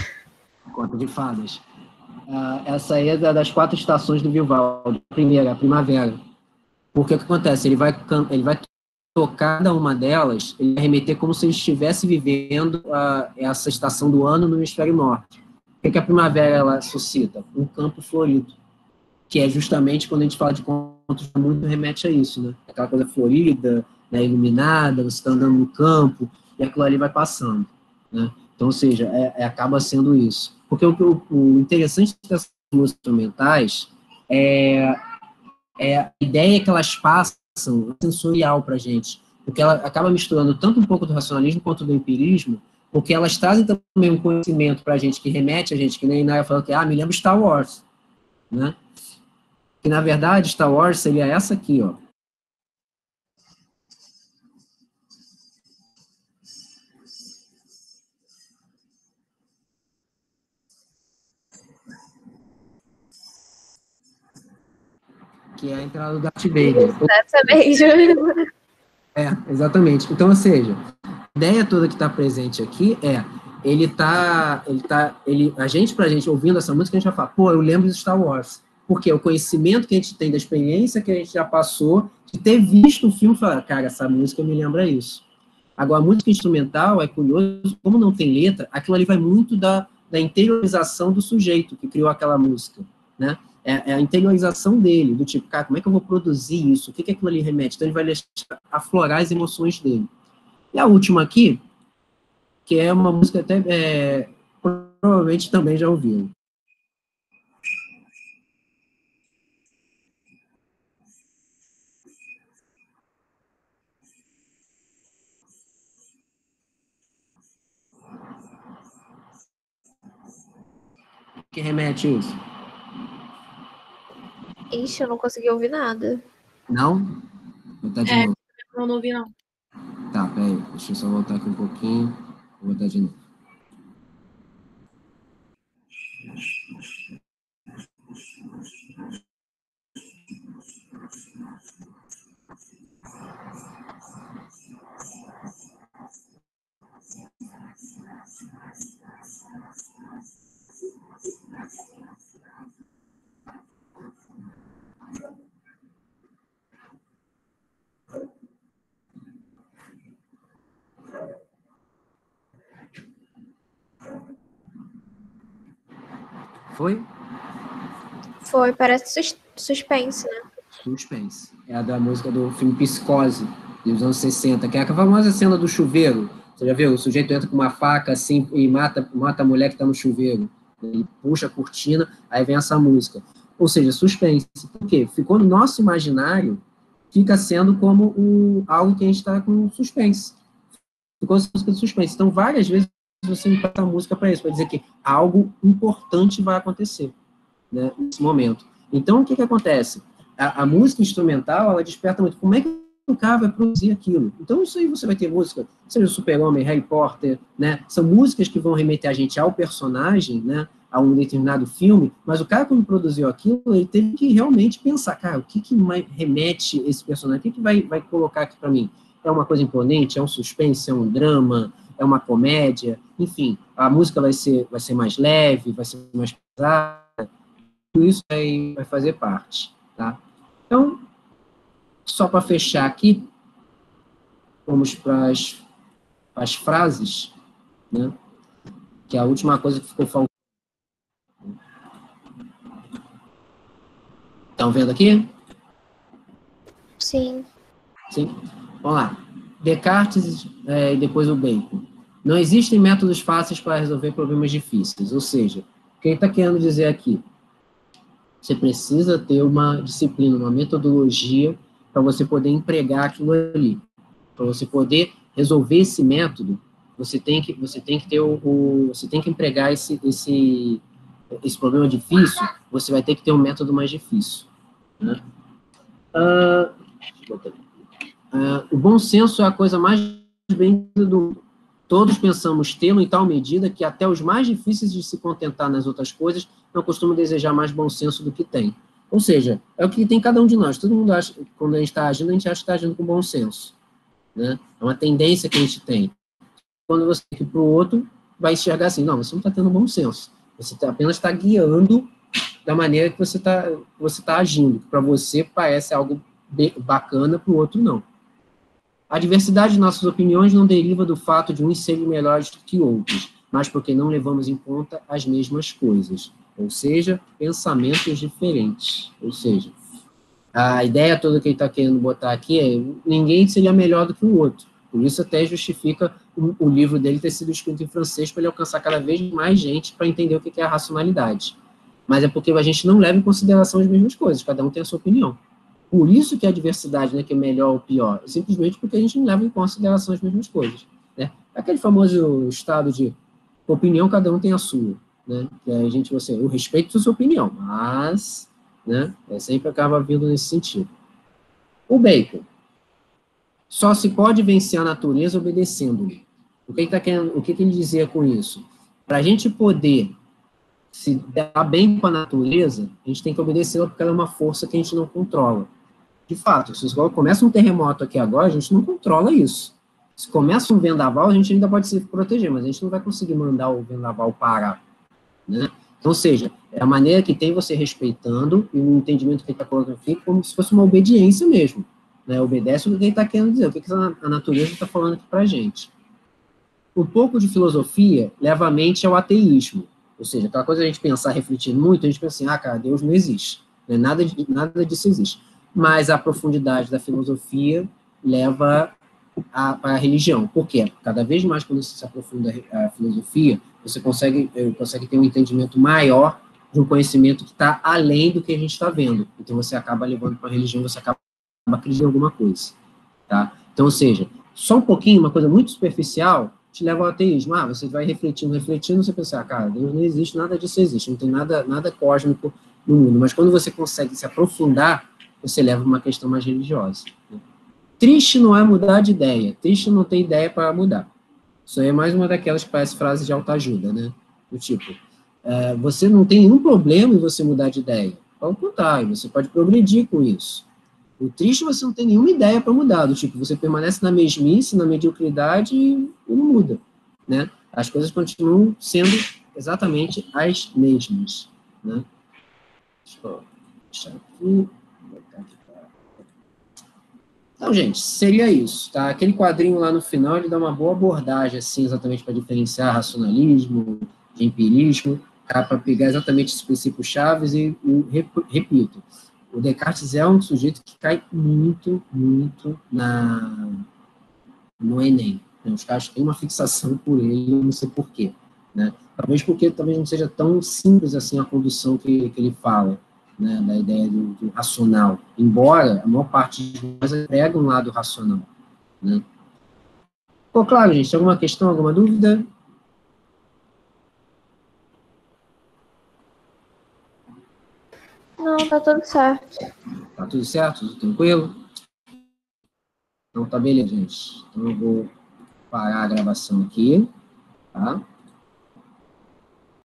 Conto de Fadas. Essa aí é das 4 estações do Vivaldi. A primeira, a primavera. Porque o que acontece? Ele vai tocar cada uma delas, ele vai remeter como se ele estivesse vivendo essa estação do ano no hemisfério norte. O que a primavera ela suscita? Um campo florido, que é justamente quando a gente fala de contos, muito remete a isso, né? Aquela coisa florida, né, iluminada, você está andando no campo, e aquilo ali vai passando. Né? Então, ou seja, acaba sendo isso. Porque o interessante dessas músicas instrumentais é a ideia que elas passam sensorial para a gente, porque ela acaba misturando tanto um pouco do racionalismo quanto do empirismo, porque elas trazem também um conhecimento para a gente que remete a gente, que nem a Inaya falou que, me lembra Star Wars, né? Que, na verdade, Star Wars seria essa aqui, ó. Que é a entrada do Darth Vader. Essa mesmo. Exatamente. Então, ou seja, a ideia toda que está presente aqui a gente ouvindo essa música, a gente vai falar, pô, eu lembro de Star Wars. Porque o conhecimento que a gente tem da experiência que a gente já passou, de ter visto o filme, falar, cara, essa música me lembra isso. Agora, a música instrumental, é curioso, como não tem letra, aquilo ali vai muito da interiorização do sujeito que criou aquela música, né? É a interiorização dele, do tipo, cara, como é que eu vou produzir isso? O que aquilo ali remete? Então, ele vai deixar aflorar as emoções dele. E a última aqui, que é uma música até, provavelmente também já ouviram. Que remete isso? Ixi, eu não consegui ouvir nada. Não? Vou botar de novo. Não ouvi, não. Tá, peraí. Deixa eu só voltar aqui um pouquinho. Vou botar de novo. Foi? Foi, parece suspense, né? Suspense. É a da música do filme Psicose, dos anos 60, que é a famosa cena do chuveiro. Você já viu? O sujeito entra com uma faca assim e mata a mulher que está no chuveiro. Ele puxa a cortina, aí vem essa música. Ou seja, suspense. Por quê? Ficou no nosso imaginário, fica sendo como algo que a gente está com suspense. Ficou música de suspense. Então, várias vezes você empresta a música para isso, para dizer que algo importante vai acontecer, né, nesse momento. Então, o que acontece? A música instrumental, ela desperta muito. Como é que o cara vai produzir aquilo? Então, isso aí você vai ter música, seja o Super-Homem, Harry Potter, né? São músicas que vão remeter a gente ao personagem, né? A um determinado filme, mas o cara, quando produziu aquilo, ele teve que realmente pensar, cara, o que remete esse personagem? O que vai colocar aqui para mim? É uma coisa imponente? É um suspense? É um drama? É uma comédia? Enfim, a música vai ser mais leve? Vai ser mais pesada? Tudo isso vai fazer parte, tá? Então, só para fechar aqui, vamos para as frases, né? Que é a última coisa que ficou faltando. Estão vendo aqui? Sim. Sim. Vamos lá. Descartes e depois o Bacon. Não existem métodos fáceis para resolver problemas difíceis. Ou seja, o que ele está querendo dizer aqui? Você precisa ter uma disciplina, uma metodologia para você poder empregar aquilo ali. Para você poder resolver esse método, você tem que ter você tem que empregar esse problema difícil, você vai ter que ter um método mais difícil, né? O bom senso é a coisa mais bem-vinda do mundo. Todos pensamos tê-lo em tal medida que até os mais difíceis de se contentar nas outras coisas não costumam desejar mais bom senso do que tem. Ou seja, é o que tem cada um de nós. Todo mundo acha, quando a gente está agindo, a gente acha que está agindo com bom senso, né? É uma tendência que a gente tem. Quando você tem que ir para o outro, vai enxergar assim, não, você não está tendo bom senso. Você apenas está guiando da maneira que você tá agindo. Para você parece algo bacana, para o outro não. A diversidade de nossas opiniões não deriva do fato de uns serem melhores do que outros, mas porque não levamos em conta as mesmas coisas, ou seja, pensamentos diferentes. Ou seja, a ideia toda que ele está querendo botar aqui é ninguém seria melhor do que o outro. Por isso até justifica o livro dele ter sido escrito em francês para ele alcançar cada vez mais gente para entender o que é a racionalidade. Mas é porque a gente não leva em consideração as mesmas coisas, cada um tem a sua opinião. Por isso que a diversidade, né, que é melhor ou pior, simplesmente porque a gente não leva em consideração as mesmas coisas, né? Aquele famoso estado de opinião, cada um tem a sua, né? Que a gente, eu respeito a sua opinião, mas, né, sempre acaba vindo nesse sentido. O Bacon. Só se pode vencer a natureza obedecendo-lhe. O que ele dizia com isso? Para a gente poder se dar bem com a natureza, a gente tem que obedecê-la porque ela é uma força que a gente não controla. De fato, se começa um terremoto aqui agora, a gente não controla isso. Se começa um vendaval, a gente ainda pode se proteger, mas a gente não vai conseguir mandar o vendaval parar, né? Então, ou seja, é a maneira que tem você respeitando e o entendimento que ele está colocando aqui como se fosse uma obediência mesmo, né? Obedece o que ele está querendo dizer, o que a natureza está falando aqui para a gente. Um pouco de filosofia leva a mente ao ateísmo, ou seja, aquela coisa a gente pensar, refletir muito, a gente pensa assim, cara, Deus não existe, né? Nada disso existe. Mas a profundidade da filosofia leva para a religião. Por quê? Cada vez mais quando você se aprofunda a filosofia, você consegue ter um entendimento maior de um conhecimento que está além do que a gente está vendo. Então você acaba levando para a religião, você acaba acreditando em alguma coisa. Tá? Então, ou seja, só um pouquinho, uma coisa muito superficial, te leva ao ateísmo. Você vai refletindo, você pensa, cara, Deus não existe, nada disso existe, não tem nada cósmico no mundo. Mas quando você consegue se aprofundar, você leva uma questão mais religiosa. Né? Triste não é mudar de ideia. Triste não tem ideia para mudar. Isso aí é mais uma daquelas que parece frase de autoajuda, né? Do tipo, você não tem nenhum problema em você mudar de ideia. Ao contrário, você pode progredir com isso. O triste você não tem nenhuma ideia para mudar. Do tipo, você permanece na mesmice, na mediocridade e não muda, né? As coisas continuam sendo exatamente as mesmas, né? Deixa eu deixar aqui. Então, gente, seria isso, tá? Aquele quadrinho lá no final, ele dá uma boa abordagem, assim, exatamente para diferenciar racionalismo de empirismo, tá? Para pegar exatamente esses princípios chaves e repito, o Descartes é um sujeito que cai muito, muito no Enem. Né? Os caras têm uma fixação por ele, não sei porquê, né? Talvez porque talvez não seja tão simples assim a condução que ele fala, né, da ideia do racional, embora a maior parte de nós prega um lado racional, né. Ficou claro, gente? Alguma questão, alguma dúvida? Não, tá tudo certo. Tá tudo certo? Tudo tranquilo? Então tá beleza, gente. Então eu vou parar a gravação aqui, tá?